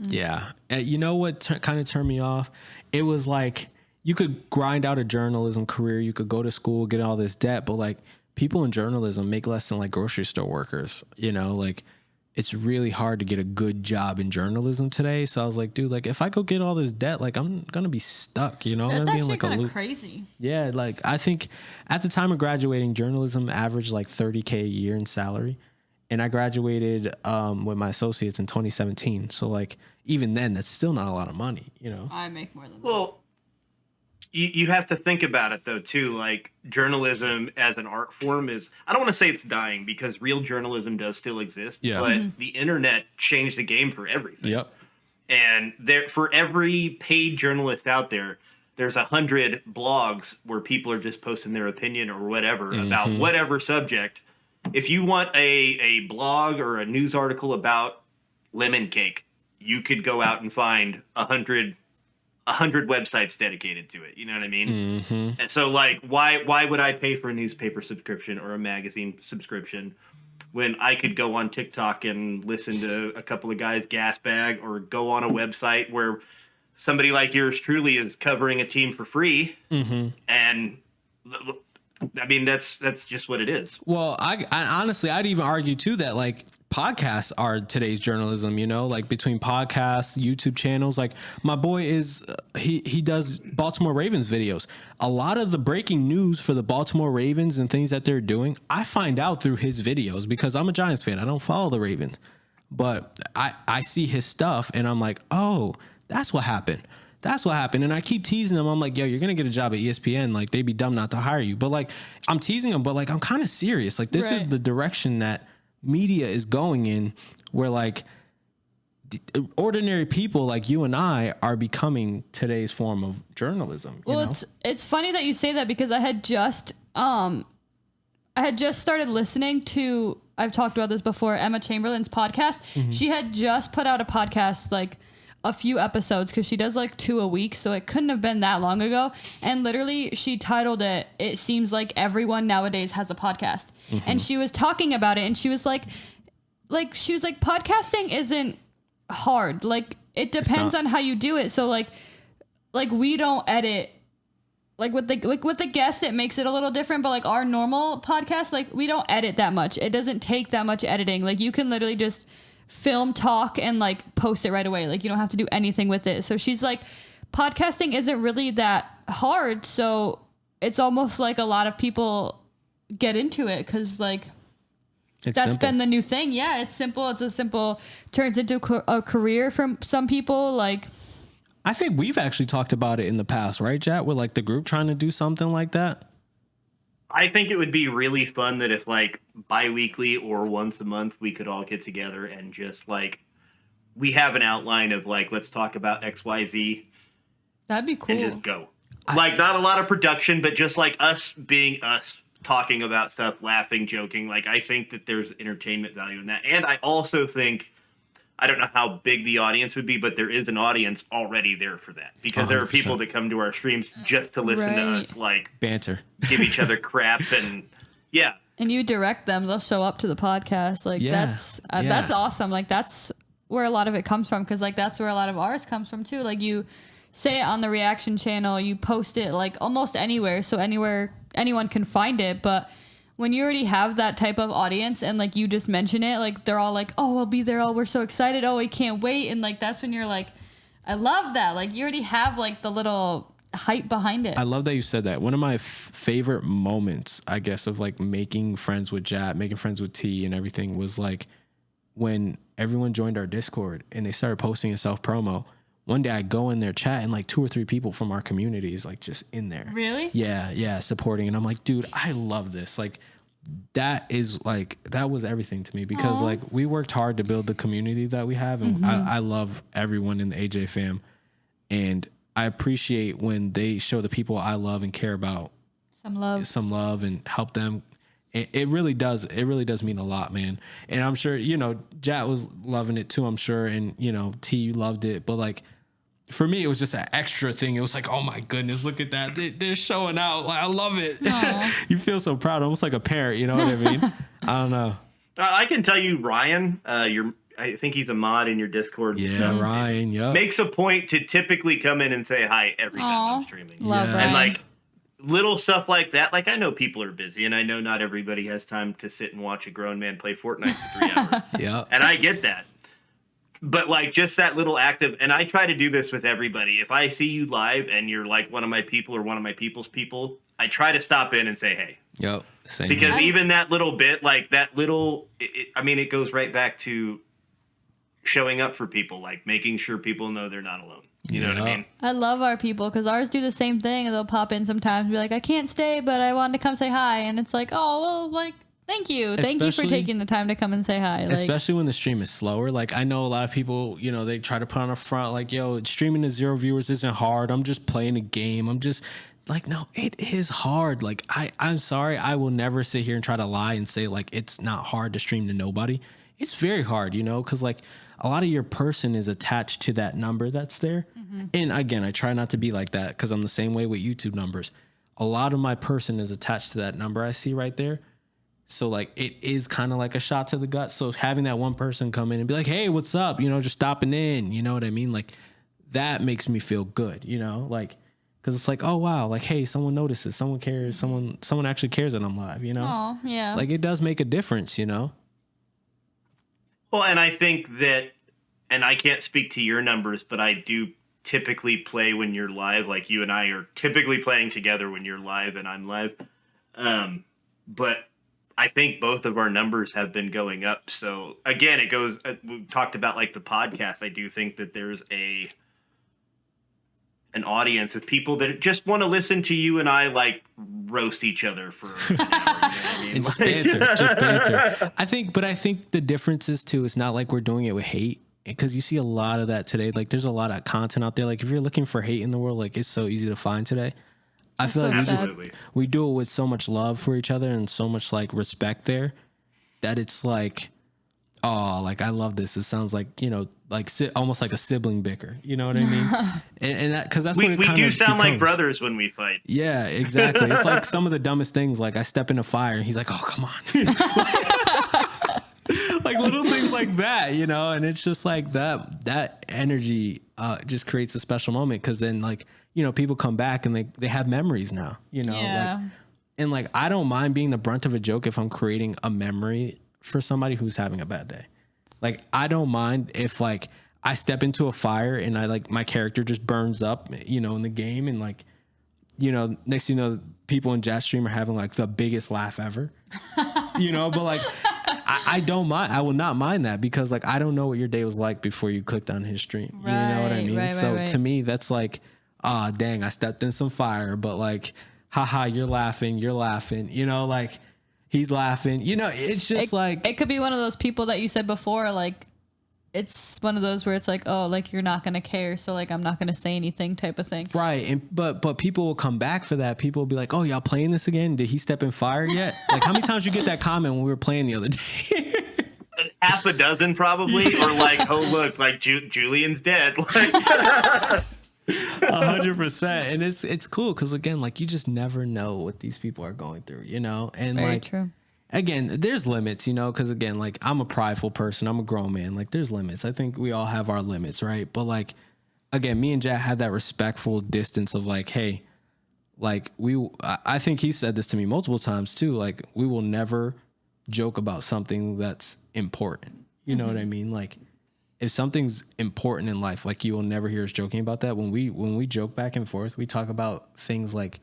Yeah. You know what kind of turned me off? It was like, you could grind out a journalism career. You could go to school, get all this debt, but like people in journalism make less than like grocery store workers, like it's really hard to get a good job in journalism today. So I was like, dude, like if I go get all this debt, like I'm going to be stuck, That's I'm gonna be actually in like kind of crazy. Yeah. Like I think at the time of graduating, journalism averaged like $30K a year in salary. And I graduated with my associates in 2017. So like even then that's still not a lot of money, I make more than that. Well, you have to think about it, though, too. Like, journalism as an art form is... I don't want to say it's dying, because real journalism does still exist. Yeah. But the internet changed the game for everything. Yep. And for every paid journalist out there, there's 100 blogs where people are just posting their opinion or whatever about whatever subject. If you want a blog or a news article about lemon cake, you could go out and find 100 websites dedicated to it. You know what I mean? And so, like, why would I pay for a newspaper subscription or a magazine subscription when I could go on TikTok and listen to a couple of guys gas bag, or go on a website where somebody like yours truly is covering a team for free? And I mean, that's just what it is. Well, I honestly, I'd even argue too that like podcasts are today's journalism, like between podcasts, YouTube channels. Like my boy is, he does Baltimore Ravens videos. A lot of the breaking news for the Baltimore Ravens and things that they're doing, I find out through his videos because I'm a Giants fan. I don't follow the Ravens, but I see his stuff and I'm like, oh, that's what happened. That's what happened. And I keep teasing them. I'm like, yo, you're going to get a job at ESPN. Like, they'd be dumb not to hire you. But, like, I'm teasing them, but, like, I'm kind of serious. Like, this is the direction that media is going in, where, like, ordinary people like you and I are becoming today's form of journalism. Well, it's funny that you say that, because I had just started listening to, I've talked about this before, Emma Chamberlain's podcast. She had just put out a podcast, like, a few episodes, because she does like 2 a week, so it couldn't have been that long ago. And literally she titled it seems like everyone nowadays has a podcast. And she was talking about it, and she was like podcasting isn't hard. Like, it depends on how you do it. So like we don't edit. Like with the guest, it makes it a little different, but like our normal podcast, like we don't edit that much. It doesn't take that much editing. Like you can literally just film, talk, and like post it right away. Like you don't have to do anything with it. So she's like, podcasting isn't really that hard. So it's almost like a lot of people get into it because like that's been the new thing. Yeah, it's simple. Turns into a career for some people. Like, I think we've actually talked about it in the past, right, Jat? With like the group trying to do something like that. I think it would be really fun that if like bi-weekly or once a month we could all get together and just like we have an outline of like let's talk about XYZ That'd be cool. and just go. Like not a lot of production, but just like us being us talking about stuff, laughing, joking. Like I think that there's entertainment value in that. And I also think I don't know how big the audience would be, but there is an audience already there for that because there are 100%. people that come to our streams just to listen to Right. us like Banter. give each other crap and yeah. And you direct them, they'll show up to the podcast. Like Yeah. that's awesome. Like that's where a lot of it comes from. Cause like that's where a lot of ours comes from too. Like you say it on the reaction channel, you post it like almost anywhere. So anywhere anyone can find it. But when you already have that type of audience and like you just mention it, like they're all like, oh, I'll be there. Oh, we're so excited. Oh, we can't wait. And like, that's when you're like, I love that. Like you already have like the little hype behind it. I love that you said that. One of my favorite moments, I guess, of like making friends with Jat, making friends with T and everything was like when everyone joined our Discord and they started posting a self promo. One day I go in their chat and like 2 or 3 people from our community is like just in there. Really? Yeah, supporting. And I'm like, dude, I love this. Like that was everything to me because Aww. like we worked hard to build the community that we have. And I love everyone in the AJ fam. And I appreciate when they show the people I love and care about Some love and help them. It really does mean a lot, man. And I'm sure, Jat was loving it too, I'm sure. And, T loved it. But like, for me, it was just an extra thing. It was like, oh my goodness, look at that. They're showing out. Like, I love it. You feel so proud, almost like a parent. You know what I mean? I don't know. I can tell you, Ryan, I think he's a mod in your Discord. And Yeah, stuff. Ryan. Yep. Makes a point to typically come in and say hi every time I'm streaming. Love Yeah. Ryan. And like little stuff like that. Like I know people are busy, and I know not everybody has time to sit and watch a grown man play Fortnite for 3 hours. Yeah. And I get that. But like just that little active, and I try to do this with everybody. If I see you live and you're like one of my people or one of my people's people, I try to stop in and say, hey. Yep. Same. Because even that little bit, like that little, it goes right back to showing up for people, like making sure people know they're not alone. You know what I mean? I love our people because ours do the same thing and they'll pop in sometimes and be like, I can't stay, but I wanted to come say hi. And it's like, oh, well, like, thank you. Thank you for Especially- taking the time to come and say hi. Like, Especially when the stream is slower. Like I know a lot of people, they try to put on a front like, yo, streaming to 0 viewers isn't hard. I'm just playing a game. I'm just like, no, it is hard. Like I'm sorry. I will never sit here and try to lie and say like, it's not hard to stream to nobody. It's very hard, cause like a lot of your person is attached to that number that's there. And again, I try not to be like that cause I'm the same way with YouTube numbers. A lot of my person is attached to that number I see right there. So like it is kind of like a shot to the gut. So having that one person come in and be like, hey, what's up? Just stopping in, you know what I mean? Like that makes me feel good, like, cause it's like, oh wow, like, hey, someone notices, someone cares, someone actually cares that I'm live, oh, yeah. like it does make a difference, Well, and I think that, and I can't speak to your numbers, but I do typically play when you're live. Like you and I are typically playing together when you're live and I'm live. But I think both of our numbers have been going up. So again, it goes, we talked about like the podcast. I do think that there's an audience of people that just want to listen to you and I like roast each other for an hour. You know what I mean? and just banter. I think the difference is too, it's not like we're doing it with hate. Because you see a lot of that today. Like there's a lot of content out there. Like if you're looking for hate in the world, like it's so easy to find today. I feel like Absolutely. we do it with so much love for each other and so much like respect there that it's like, oh, like I love this. It sounds like, like almost like a sibling bicker. You know what I mean? and that, cause that's what it we kind do of sound like becomes. brothers when we fight. Yeah, exactly. It's like some of the dumbest things. Like I step in a fire and he's like, oh, come on. Like little things like that, and it's just like that energy just creates a special moment because then like, people come back and they have memories now, Yeah. like, and like, I don't mind being the brunt of a joke if I'm creating a memory for somebody who's having a bad day. Like, I don't mind if like I step into a fire and I like my character just burns up, in the game and like, next thing you know, people in Jat Stream are having like the biggest laugh ever, but like, I don't mind. I will not mind that because like I don't know what your day was like before you clicked on his stream. You know what I mean? Right, so right. to me, that's like, dang, I stepped in some fire, but like, haha, you're laughing, you know, like he's laughing, you know, it's just it could be one of those people that you said before, like it's one of those where it's like, oh, like you're not going to care. So like, I'm not going to say anything type of thing. Right. And, but people will come back for that. People will be like, oh, y'all playing this again? Did he step in fire yet? Like how many times you get that comment when we were playing the other day? Half a dozen probably, or like, oh look, like Julian's dead. Like 100%. And it's cool. Cause again, like you just never know what these people are going through, you know? And Very like, true. Again, there's limits, you know, because again, like I'm a prideful person. I'm a grown man. Like there's limits. I think we all have our limits, right? But like, again, me and Jack had that respectful distance of like, hey, like I think he said this to me multiple times too. Like we will never joke about something that's important. You know what I mean? Like if something's important in life, like you will never hear us joking about that. When we joke back and forth, we talk about things like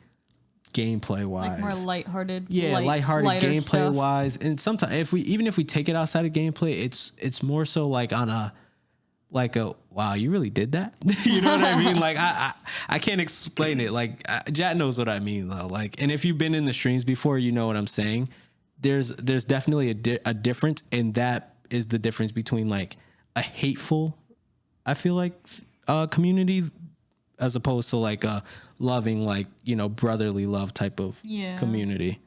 gameplay wise, like more lighthearted, lighthearted gameplay stuff. wise. And sometimes if we take it outside of gameplay, it's more so like on a wow, you really did that. You know what I mean? Like I can't explain it. Like Jat knows what I mean though. Like, and if you've been in the streams before, you know what I'm saying. There's definitely a difference, and that is the difference between like a hateful, I feel like, community, as opposed to like a loving, like, you know, brotherly love type of community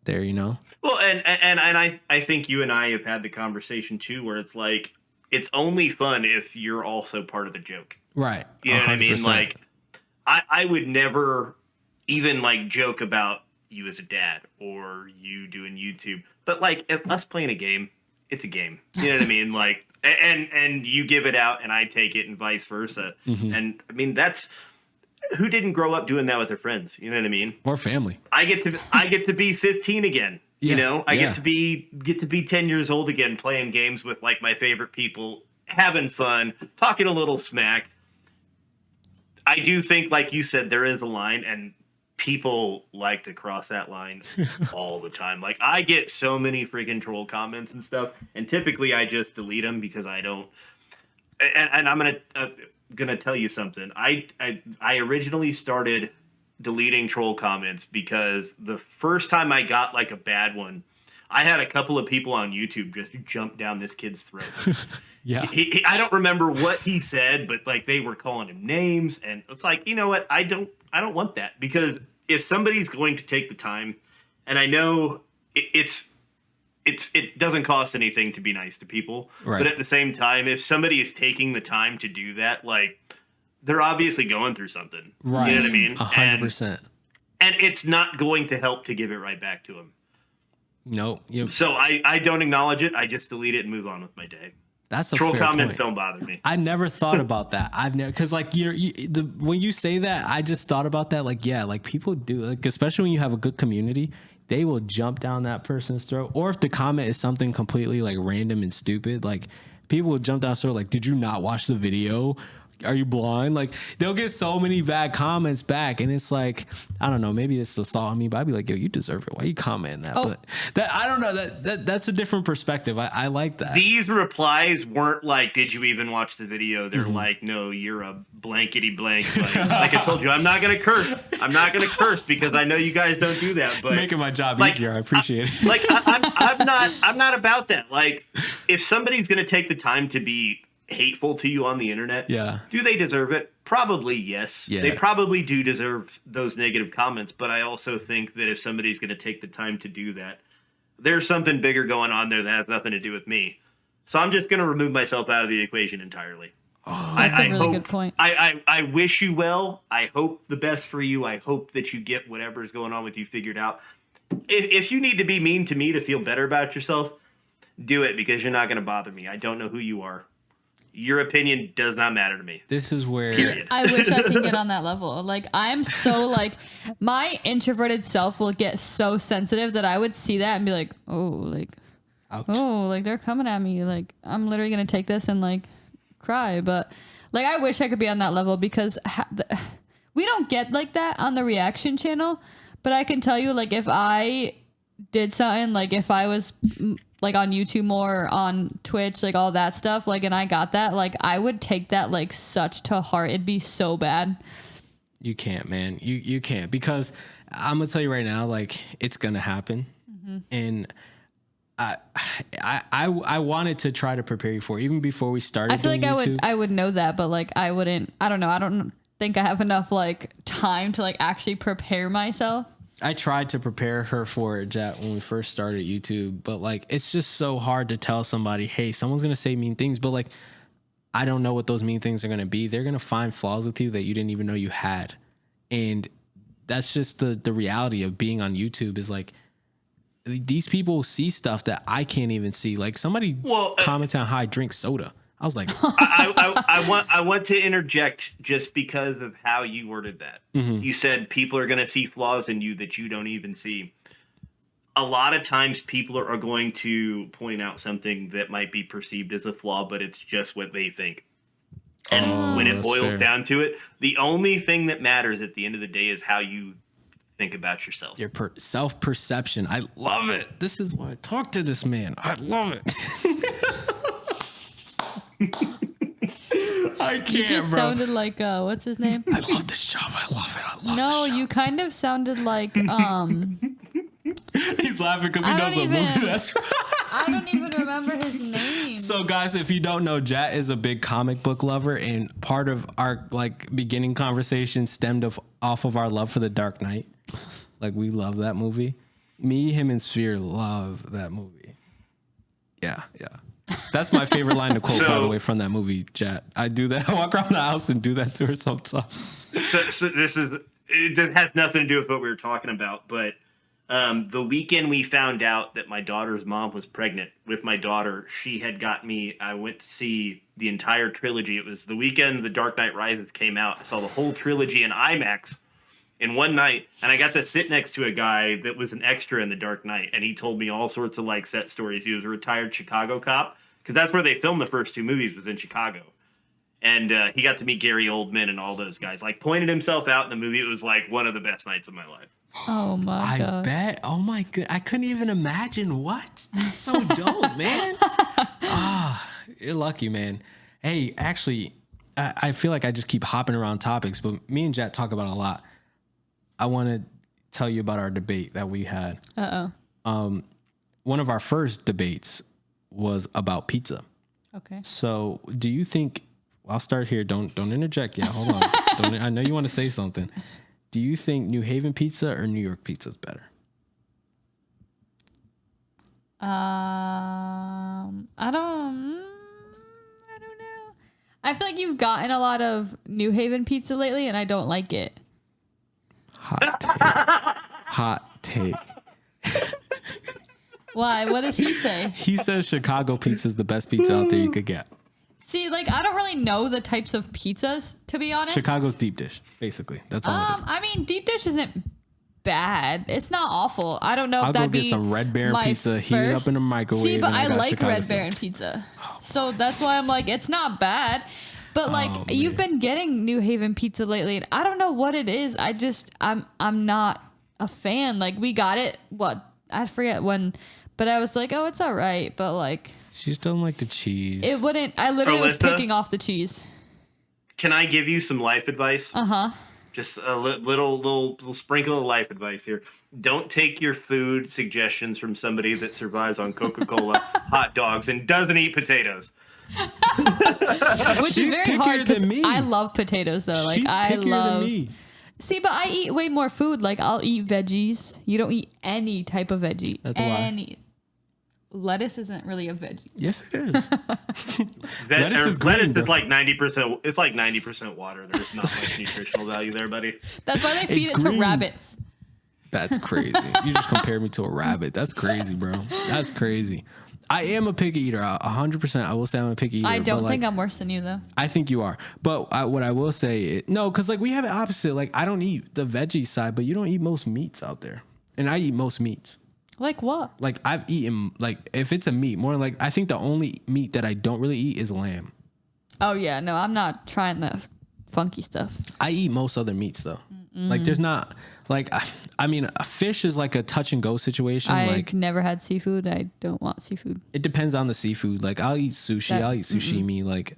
there, you know? Well, and I think you and I have had the conversation too, where it's like, it's only fun if you're also part of the joke. Right. You know 100%. What I mean? Like, I would never even like joke about you as a dad or you doing YouTube, but like if us playing a game, it's a game. You know what I mean? Like, and you give it out and I take it and vice versa. Mm-hmm. And I mean, that's who didn't grow up doing that with their friends. You know what I mean? Or family. I get to be 15 again. You know, I get to be 10 years old again, playing games with like my favorite people, having fun, talking a little smack. I do think, like you said, there is a line, and people like to cross that line all the time. Like I get so many freaking troll comments and stuff, and typically I just delete them because I don't. And I'm gonna tell you something. I originally started deleting troll comments because the first time I got like a bad one, I had a couple of people on YouTube just jump down this kid's throat. Yeah. I don't remember what he said, but like they were calling him names, and it's like, you know what? I don't want that, because if somebody's going to take the time, and I know it doesn't cost anything to be nice to people, right. But at the same time, if somebody is taking the time to do that, like, they're obviously going through something. Right. You know what I mean? 100%. And it's not going to help to give it right back to them. No. So I don't acknowledge it. I just delete it and move on with my day. That's a troll fair comments point. Don't bother me. I never thought about that. I've never, because like when you say that, I just thought about that. Like, yeah, like people do, like, especially when you have a good community, they will jump down that person's throat. Or if the comment is something completely like random and stupid, like people will jump down throat. Like, did you not watch the video? Are you blind? Like, they'll get so many bad comments back, and it's like, I don't know, maybe it's the salt on me, but I'd be like, yo, you deserve it. Why you commenting that? But that, I don't know, that's a different perspective. I like that. These replies weren't like, did you even watch the video? They're like, no, you're a blankety blank. Like I told you, I'm not gonna curse. I'm not gonna curse because I know you guys don't do that. But making my job like, easier. I appreciate it. Like I'm not about that. Like, if somebody's gonna take the time to be hateful to you on the internet, do they deserve it? Probably yes. They probably do deserve those negative comments, but I also think that if somebody's going to take the time to do that, there's something bigger going on there that has nothing to do with me. So I'm just going to remove myself out of the equation entirely. That's a really good point. I wish you well. I hope the best for you. I hope that you get whatever's going on with you figured out. If you need to be mean to me to feel better about yourself, do it, because you're not going to bother me. I don't know who you are. Your opinion does not matter to me. This is where... See, I wish I could get on that level. Like, I'm so, like, my introverted self will get so sensitive that I would see that and be like, oh, like, ouch. Oh, like, they're coming at me. Like, I'm literally going to take this and, like, cry. But, like, I wish I could be on that level, because we don't get like that on the reaction channel. But I can tell you, like, if I did something, like, if I was... like on YouTube more, on Twitch, like all that stuff, like, and I got that, like, I would take that like such to heart. It'd be so bad. You can't, man. You can't, because I'm gonna tell you right now, like, it's gonna happen, and I wanted to try to prepare you for it, even before we started. I feel like YouTube. I would know that, but like I wouldn't. I don't know. I don't think I have enough like time to like actually prepare myself. I tried to prepare her for it, Jat, when we first started YouTube, but like it's just so hard to tell somebody, hey, someone's gonna say mean things, but like I don't know what those mean things are gonna be. They're gonna find flaws with you that you didn't even know you had, and that's just the reality of being on YouTube. Is like these people see stuff that I can't even see. Like somebody commented on how I drink soda. I was like, I want to interject just because of how you worded that. You said people are going to see flaws in you that you don't even see. A lot of times people are going to point out something that might be perceived as a flaw, but it's just what they think. And when it boils down to it, the only thing that matters at the end of the day is how you think about yourself. Your self-perception. I love it. This is why I talk to this man. I love it. I can't, You just sounded like what's his name? I love this job. I love it. I love No, this you kind of sounded like He's laughing because he knows what movie that's. I don't even remember his name. So guys, if you don't know, Jat is a big comic book lover, and part of our like beginning conversation stemmed off of our love for The Dark Knight. Like we love that movie. Me, him, and Sphere love that movie. Yeah. That's my favorite line to quote, by the way, from that movie, Jat. I do that. I walk around the house and do that to her sometimes. So it has nothing to do with what we were talking about, but the weekend we found out that my daughter's mom was pregnant with my daughter, she had got me, I went to see the entire trilogy. It was the weekend The Dark Knight Rises came out. I saw the whole trilogy in IMAX in one night, and I got to sit next to a guy that was an extra in The Dark Knight, and he told me all sorts of like set stories. He was a retired Chicago cop, because that's where they filmed the first two movies, was in Chicago. And he got to meet Gary Oldman and all those guys. Like, pointed himself out in the movie. It was like one of the best nights of my life. Oh my god! I bet. Oh my god! I couldn't even imagine. What? That's so dope, man. You're lucky, man. Hey, actually, I feel like I just keep hopping around topics, but me and Jet talk about it a lot. I want to tell you about our debate that we had. One of our first debates was about pizza. Okay. So, do you think? I'll start here. Don't interject yet. Hold on. I know you want to say something. Do you think New Haven pizza or New York pizza is better? I don't know. I feel like you've gotten a lot of New Haven pizza lately, and I don't like it. Hot take. Why? What does he say? He says Chicago pizza is the best pizza out there you could get. See, like, I don't really know the types of pizzas, to be honest. Chicago's deep dish, basically. That's all it is. I mean, deep dish isn't bad. It's not awful. I don't know if that'd be I'll go get some Red Baron pizza, heat it up in the microwave. See, but I like Chicago Red Baron pizza. So that's why I'm like, it's not bad. But like, you've been getting New Haven pizza lately, and I don't know what it is. I'm not a fan. Like, we got it, I forget when, but I was like, oh, it's all right. But like, she just doesn't like the cheese. it wouldn't. I literally was picking off the cheese. Can I give you some life advice? Just a little sprinkle of life advice here. Don't take your food suggestions from somebody that survives on Coca-Cola, hot dogs, and doesn't eat potatoes. Which is very hard because I love potatoes though. Like, I love. See, but I eat way more food. Like, I'll eat veggies. You don't eat any type of veggie. That's why. Lettuce isn't really a veggie. Yes, it is. Lettuce is like 90%. It's like 90% water. There's not much nutritional value there, buddy. That's why they feed it to rabbits. That's crazy. You just compared me to a rabbit. That's crazy, bro. That's crazy. I am a picky eater. 100%. I will say I'm a picky eater. I don't think I'm worse than you, though. I think you are. But what I will say, no, because like we have it opposite. Like, I don't eat the veggie side, but you don't eat most meats out there. And I eat most meats. Like what? Like, I've eaten, like, if it's a meat, more like, I think the only meat that I don't really eat is lamb. Oh, yeah. No, I'm not trying the funky stuff. I eat most other meats, though. Like, there's not, like, I mean, a fish is like a touch and go situation. I've never had seafood. I don't want seafood. It depends on the seafood. Like, I'll eat sushi. I'll eat sashimi. Like,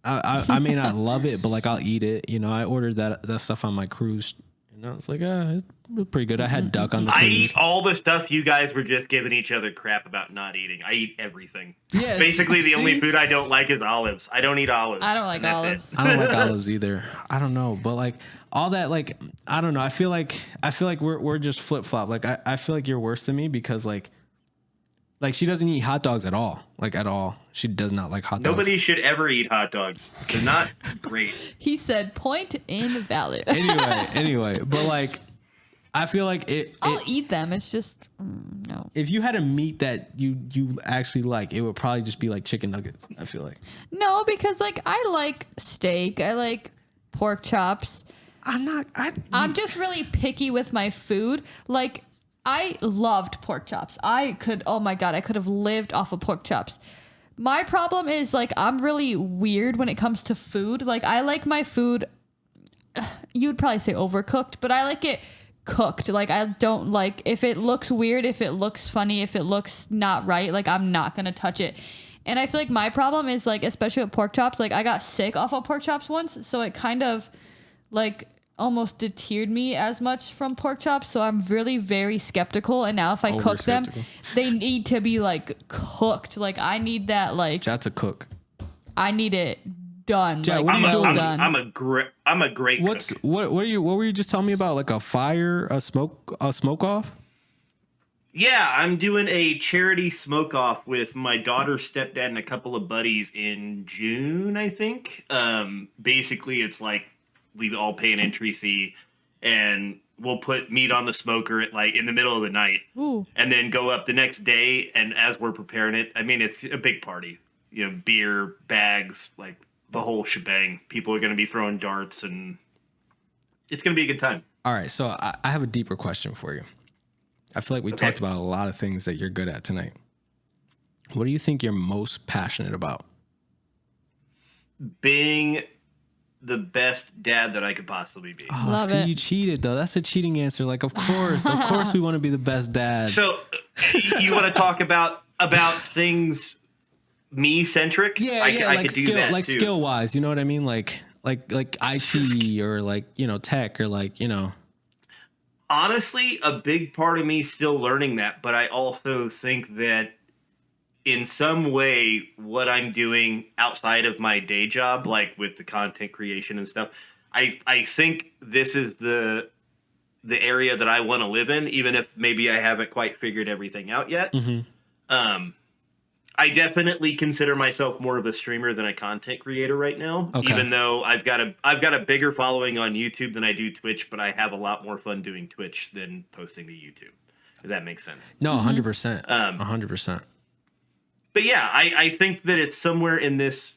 I may not love it, but like I'll eat it. You know, I ordered that stuff on my cruise. You know, it's like it's pretty good. I had duck on the cruise. I eat all the stuff you guys were just giving each other crap about not eating. I eat everything. Yes, Basically, the only food I don't like is olives. I don't eat olives. I don't like olives. I don't like olives either. I don't know, but like all that, like I don't know. I feel like we're just flip flop. Like I feel like you're worse than me because like she doesn't eat hot dogs at all. Like at all. She does not like hot dogs. Nobody should ever eat hot dogs. They're not great. He said, "Point invalid." Anyway, but like I feel like I'll eat them. It's just no. If you had a meat that you actually like, it would probably just be like chicken nuggets. I feel like. No, because like I like steak. I like pork chops. I'm just really picky with my food. Like I loved pork chops. Oh my God, I could have lived off of pork chops. My problem is like I'm really weird when it comes to food. Like I like my food, you'd probably say overcooked, but I like it cooked. Like I don't like if it looks weird, if it looks funny, if it looks not right, like I'm not gonna touch it. And I feel like my problem is like, especially with pork chops, like I got sick off of pork chops once, so it kind of like almost deterred me as much from pork chops. So I'm really very skeptical. And now if I cook them, they need to be like cooked. Like I need that like. That's a cook. I need it done. Jack, like done. I'm a great cook. What were you just telling me about? Like a fire, a smoke off? Yeah, I'm doing a charity smoke off with my daughter's stepdad and a couple of buddies in June, I think. Basically, it's like we all pay an entry fee, and we'll put meat on the smoker at like in the middle of the night, and then go up the next day. And as we're preparing it, I mean, it's a big party. You know, beer, bags, like the whole shebang. People are going to be throwing darts, and it's going to be a good time. All right, so I have a deeper question for you. I feel like we talked about a lot of things that you're good at tonight. What do you think you're most passionate about? Being the best dad that I could possibly be. Oh, Love see, it. you cheated though. That's a cheating answer. Like, of course we want to be the best dads. So, you want to talk about things me centric? Yeah, I like could do skill, that like too. skill wise. You know what I mean? Like IT or like tech or like Honestly, a big part of me still learning that, but I also think that in some way, what I'm doing outside of my day job, like with the content creation and stuff, I think this is the area that I want to live in, even if maybe I haven't quite figured everything out yet. Mm-hmm. I definitely consider myself more of a streamer than a content creator right now, even though I've got a bigger following on YouTube than I do Twitch, but I have a lot more fun doing Twitch than posting to YouTube. Does that make sense? No, 100%. 100%. But yeah, I think that it's somewhere in this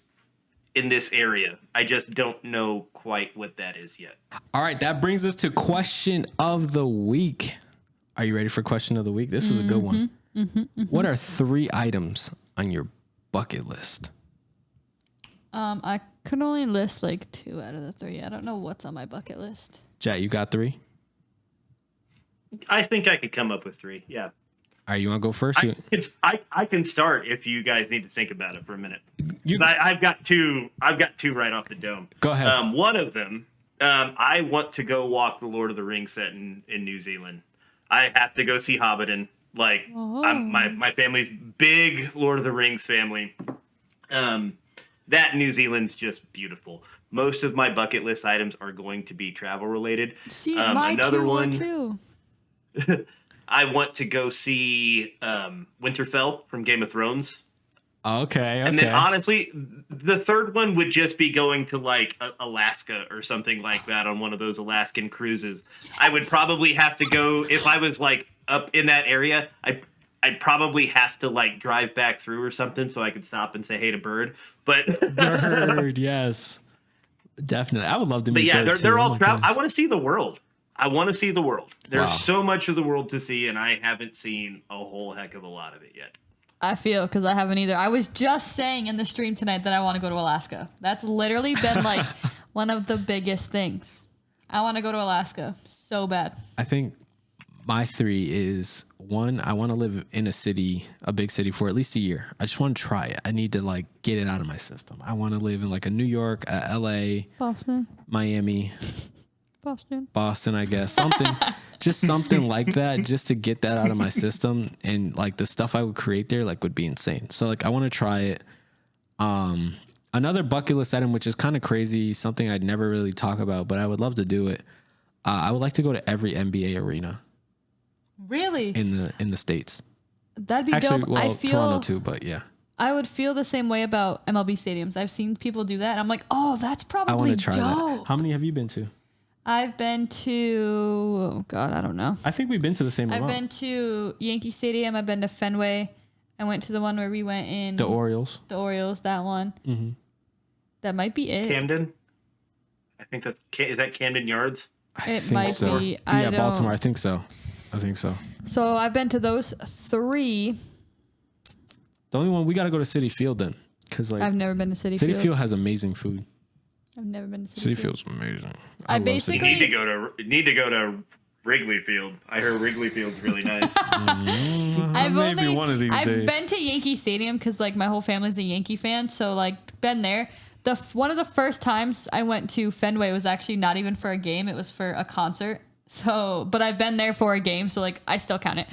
area. I just don't know quite what that is yet. All right, that brings us to question of the week. Are you ready for question of the week? This is a good one. What are 3 items on your bucket list? I could only list like 2 out of the 3. I don't know what's on my bucket list. Jack, you got 3? I think I could come up with 3. Yeah. All right, you want to go first? I can start if you guys need to think about it for a minute. I've got 2 right off the dome. Go ahead. One of them, I want to go walk the Lord of the Rings set in New Zealand. I have to go see Hobbiton. Like my family's big Lord of the Rings family. That New Zealand's just beautiful. Most of my bucket list items are going to be travel related. See, my another 2 one too. I want to go see Winterfell from Game of Thrones. Okay. And then honestly, the third one would just be going to like Alaska or something like that on one of those Alaskan cruises. I would probably have to go if I was like up in that area. I'd probably have to like drive back through or something so I could stop and say hey to Bird. But Bird, yes, definitely. I would love to meet. But yeah, Bird they're too. all travel. I want to see the world. There's Wow. so much of the world to see, and I haven't seen a whole heck of a lot of it yet. I feel because I haven't either. I was just saying in the stream tonight that I want to go to Alaska. That's literally been like one of the biggest things. I want to go to Alaska so bad. I think My 3 is, 1, I want to live in a big city for at least a year. I just want to try it. I need to like get it out of my system. I want to live in like a New York, a LA, Boston, Miami, Boston, I guess. Something like that, just to get that out of my system. And like the stuff I would create there like would be insane. So like I want to try it. Another bucket list item, which is kind of crazy, something I'd never really talk about, but I would love to do it. I would like to go to every NBA arena. Really? In the States. That'd be Actually, dope. well, I feel Toronto too, but yeah. I would feel the same way about MLB stadiums. I've seen people do that, and I'm like, oh, that's probably I want to try dope. that. How many have you been to? I've been to, oh God, I don't know. I think we've been to the same one. I've been to Yankee Stadium. I've been to Fenway. I went to the one where we went in. The Orioles. The Orioles, that one. Mm-hmm. That might be it. Camden? I think is that Camden Yards? It might so. be. Yeah, Baltimore. I think so. So I've been to those 3. The only one, we got to go to Citi Field then. Because like, I've never been to Citi Field. Field. Citi Field has amazing food. I've never been to Citi Field. Field's amazing. I basically You need to go to Wrigley Field. I heard Wrigley Field's really nice. I've days. been to Yankee Stadium because like my whole family's a Yankee fan, so like been there. One of the first times I went to Fenway was actually not even for a game; it was for a concert. So, but I've been there for a game, so like I still count it.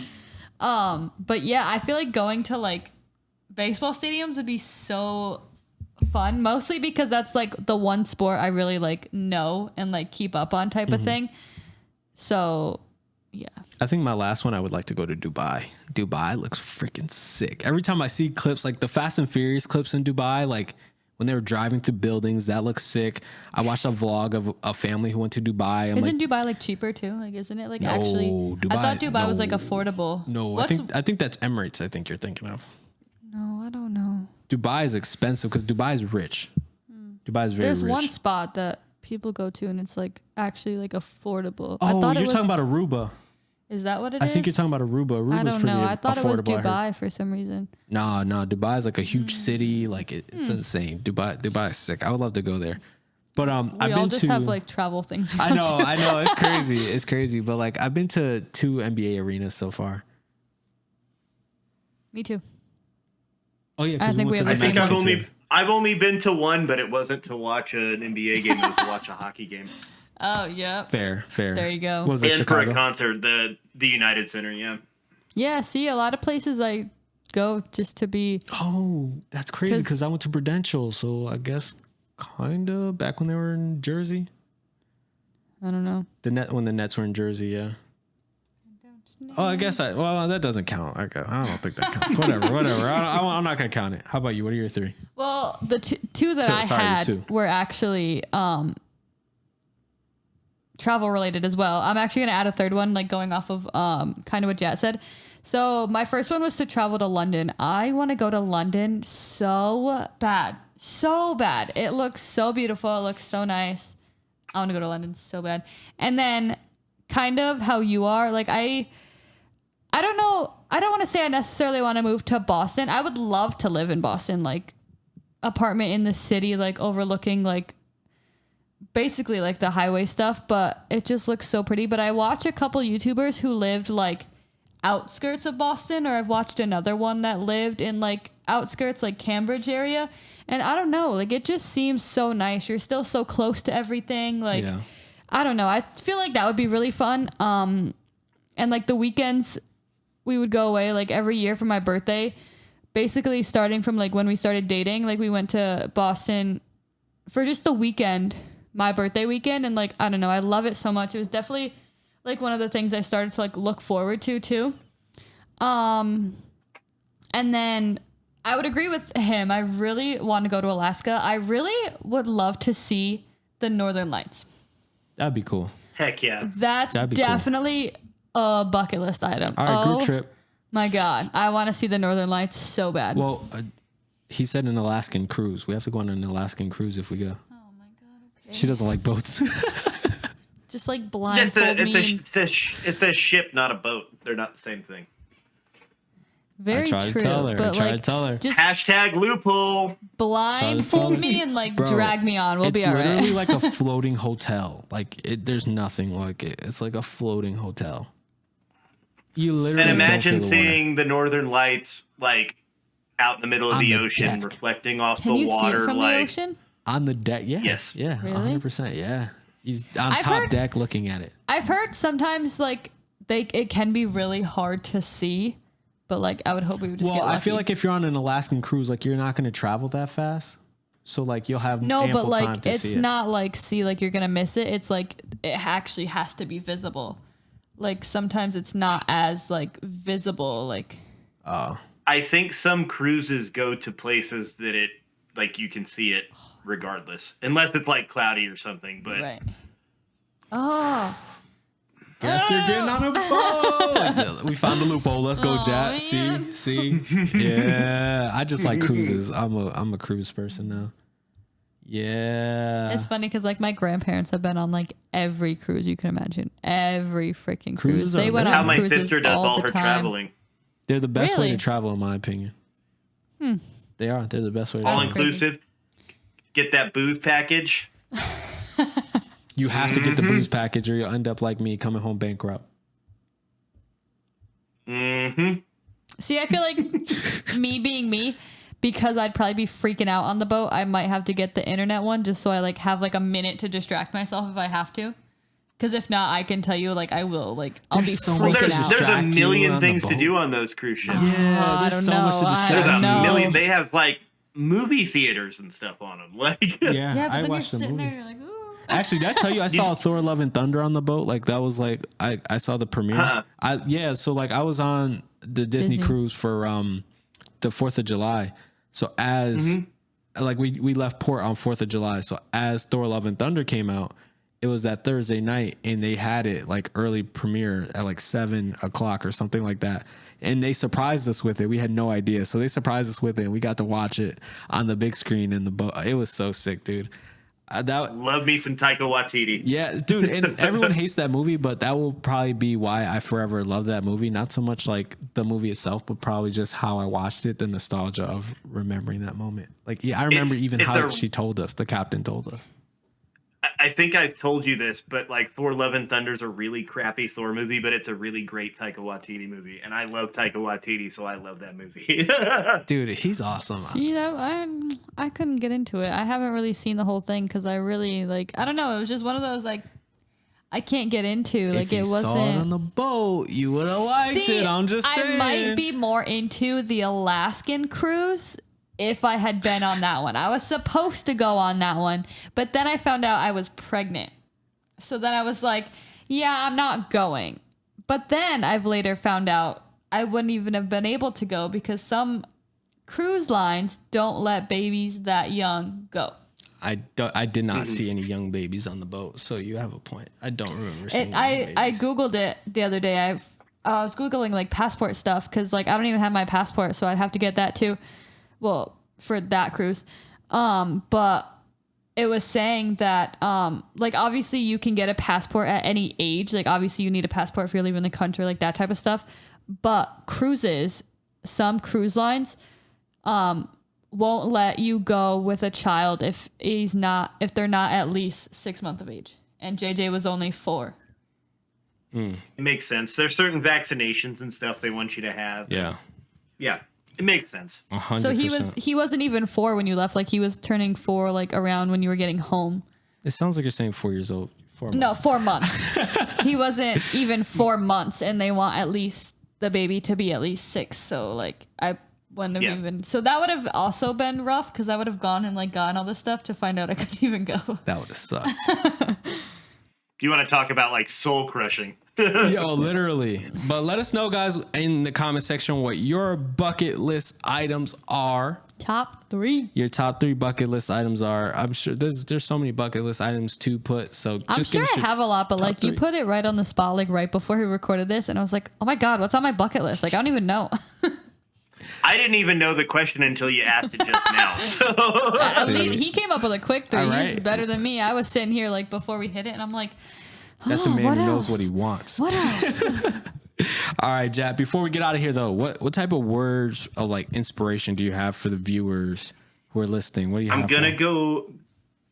But yeah, I feel like going to like baseball stadiums would be so fun, mostly because that's like the one sport I really like know and like keep up on type of thing. So, yeah. I think my last one, I would like to go to Dubai. Dubai looks freaking sick. Every time I see clips, like the Fast and Furious clips in Dubai, like when they were driving through buildings, that looks sick. I watched a vlog of a family who went to Dubai. Isn't Dubai like cheaper too? Like, isn't it like No, actually? Dubai- I thought Dubai was like no. affordable. No, I think that's Emirates. I think you're thinking of. No, I don't know. Dubai is expensive because Dubai is rich. Dubai is very There's rich. one spot that people go to and it's like actually like affordable. Oh, I thought you're it was, talking about Aruba. Is that what it is? I think you're talking about Aruba. Aruba's I don't pretty know. I thought it was affordable, I heard. Dubai for some reason. Nah, Dubai is like a huge city. Like it's insane. Dubai is sick. I would love to go there. But I've We been all just to, have like travel things. I know. It's crazy. It's crazy. But like I've been to 2 NBA arenas so far. Me too. Oh yeah, I think we have I the same. think I've only been to one, but it wasn't to watch an NBA game. It was to watch a hockey game. Oh yeah. Fair. There you go. What was it, And for Chicago? a concert, the United Center. Yeah. Yeah. See, a lot of places I go just to be. Oh, that's crazy 'Cause- because I went to Prudential, so I guess kind of back when they were in Jersey. I don't know. When the Nets were in Jersey, yeah. Oh, I guess well, that doesn't count. I don't think that counts. Whatever. I'm not gonna count it. How about you? What are your 3? Well, the two that I had were actually travel related as well. I'm actually gonna add a third one, like going off of kind of what Jat said. So my first one was to travel to London. I want to go to London so bad. It looks so beautiful. It looks so nice. I want to go to London so bad. And then kind of how you are, like I don't know. I don't want to say I necessarily want to move to Boston. I would love to live in Boston, like apartment in the city, like overlooking like basically like the highway stuff, but it just looks so pretty. But I watch a couple YouTubers who lived like outskirts of Boston, or I've watched another one that lived in like outskirts, like Cambridge area. And I don't know, like it just seems so nice. You're still so close to everything. Like, yeah. I don't know. I feel like that would be really fun. And like the weekends we would go away like every year for my birthday, basically starting from like when we started dating, like we went to Boston for just the weekend, my birthday weekend. And like, I don't know, I love it so much. It was definitely like one of the things I started to like look forward to too. And then I would agree with him. I really want to go to Alaska. I really would love to see the Northern Lights. That'd be cool. Heck yeah. That's definitely a bucket list item. All right, group trip. My God. I want to see the Northern Lights so bad. Well, he said an Alaskan cruise. We have to go on an Alaskan cruise if we go. Oh my God. Okay. She doesn't like boats. Just like blindfold me. It's a ship, not a boat. They're not the same thing. Very true. But like, just hashtag loophole. Blindfold me and like drag me on. We'll be all right. It's literally like a floating hotel. Like there's nothing like it. It's like a floating hotel. You literally And don't imagine feel the water. seeing the northern lights like out in the middle of On the the ocean, deck. reflecting off Can the you see water. it from like the ocean? On the deck, yeah. Yes. Yeah, Really? 100%, yeah. He's on I've top heard- deck looking at it. I've heard sometimes like it can be really hard to see, but like I would hope we would just Well, get lucky. I feel like if you're on an Alaskan cruise, like you're not going to travel that fast. So like you'll have no, ample but time like to it's see it. not like see like you're gonna miss it. It's like it actually has to be visible. Like sometimes it's not as like visible. Like I think some cruises go to places that it like you can see it regardless, unless it's like cloudy or something. But right. Oh. Yes, you're getting on a boat. We found the loophole. Let's go, Aw, Jat. man. See. Yeah, I just like cruises. I'm a cruise person now. Yeah. It's funny because like my grandparents have been on like every cruise you can imagine, every freaking cruise. Cruises They are went lit. how on my cruises sister does all the her time. traveling. They're the best way Really? to travel, in my opinion. They are. They're the best way to All travel. inclusive. Get that booze package. You have to get the booze package or you'll end up like me coming home bankrupt. Mm-hmm. See, I feel like me being me, because I'd probably be freaking out on the boat, I might have to get the internet one just so I like have like a minute to distract myself if I have to. Because if not, I can tell you like I will like I'll There's be so freaking much There's out. there's a Distract you million on the things to boat. do on those cruise ships. Yeah, I there's don't so much to know. I distract There's a don't know. million. They have like movie theaters and stuff on them. Like Yeah, Yeah, but I then you're watched the sitting movie. there and you're like, ooh. Actually, did I tell you I saw Thor: Love and Thunder on the boat? Like that was like I saw the premiere. Uh-uh. So like I was on the Disney cruise for the 4th of July. So as like we left port on 4th of July. So as Thor: Love and Thunder came out, it was that Thursday night, and they had it like early premiere at like 7:00 or something like that. And they surprised us with it. We had no idea. So they surprised us with it, and we got to watch it on the big screen in the boat. It was so sick, dude. love me some Taika Waititi. Yeah, dude, and everyone hates that movie, but that will probably be why I forever love that movie. Not so much like the movie itself, but probably just how I watched it, the nostalgia of remembering that moment. Like, yeah, I remember It's how a- she told us, the captain told us. I think I've told you this, but like Thor: Love and Thunder is a really crappy Thor movie, but it's a really great Taika Waititi movie, and I love Taika Waititi, so I love that movie. Dude, he's awesome. See, that I couldn't get into it. I haven't really seen the whole thing because I really like I don't know. It was just one of those like I can't get into. Like if you it wasn't. saw it on the boat, you would have liked See, it. I'm just saying. I might be more into the Alaskan cruise if I had been on that one. I was supposed to go on that one, but then I found out I was pregnant. So then I was like, yeah, I'm not going. But then I've later found out I wouldn't even have been able to go because some cruise lines don't let babies that young go. I did not see any young babies on the boat, so you have a point. I don't remember seeing any I babies. Googled it the other day. I was Googling like passport stuff because like I don't even have my passport, so I'd have to get that too. Well, for that cruise. But it was saying that like obviously you can get a passport at any age. Like obviously you need a passport if you're leaving the country, like that type of stuff. But cruises, some cruise lines won't let you go with a child if they're not at least 6 months of age. And JJ was only 4. It makes sense. There's certain vaccinations and stuff they want you to have. Yeah. Yeah, it makes sense. 100%. So he wasn't even 4 when you left. Like he was turning 4 like around when you were getting home. It sounds like you're saying 4 years old. 4 months. No, 4 months. He wasn't even 4 months, and they want at least the baby to be at least 6. So like I wouldn't have even. So that would have also been rough because I would have gone and like gotten all this stuff to find out I couldn't even go. That would have sucked. Do you want to talk about like soul crushing? Yo, literally. But let us know, guys, in the comment section what your bucket list items are. Top 3. Your top 3 bucket list items are. I'm sure there's so many bucket list items to put. So I'm just sure give us I your have a lot, but top like you 3. put it right on the spot, like right before we recorded this, and I was like, oh my god, what's on my bucket list? Like I don't even know. I didn't even know the question until you asked it just now. So He came up with a quick 3. All He's right. better than me. I was sitting here like before we hit it, and I'm like, That's a man what who knows else? what he wants. what else? All right, Jat, before we get out of here, though, what type of words of like inspiration do you have for the viewers who are listening? What do you have? I'm gonna for them?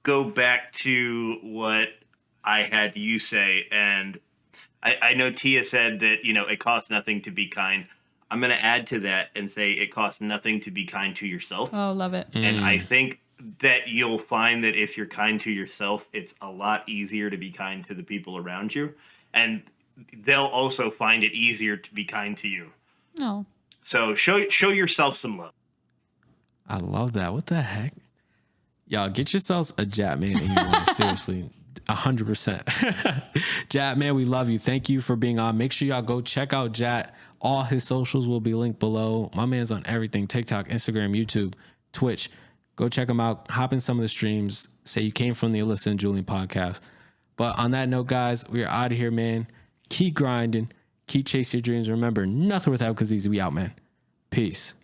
go back to what I had you say, and I know Tia said that, it costs nothing to be kind. I'm going to add to that and say it costs nothing to be kind to yourself. Oh, love it. And I think that you'll find that if you're kind to yourself, it's a lot easier to be kind to the people around you. And they'll also find it easier to be kind to you. No. So show yourself some love. I love that. What the heck? Y'all, get yourselves a Jatman in your life. Seriously. 100%. Jatman, we love you. Thank you for being on. Make sure y'all go check out Jat. All his socials will be linked below. My man's on everything. TikTok, Instagram, YouTube, Twitch. Go check him out. Hop in some of the streams. Say you came from the Alyssa Julian podcast. But on that note, guys, we are out of here, man. Keep grinding. Keep chasing your dreams. Remember, nothing without because easy. We out, man. Peace.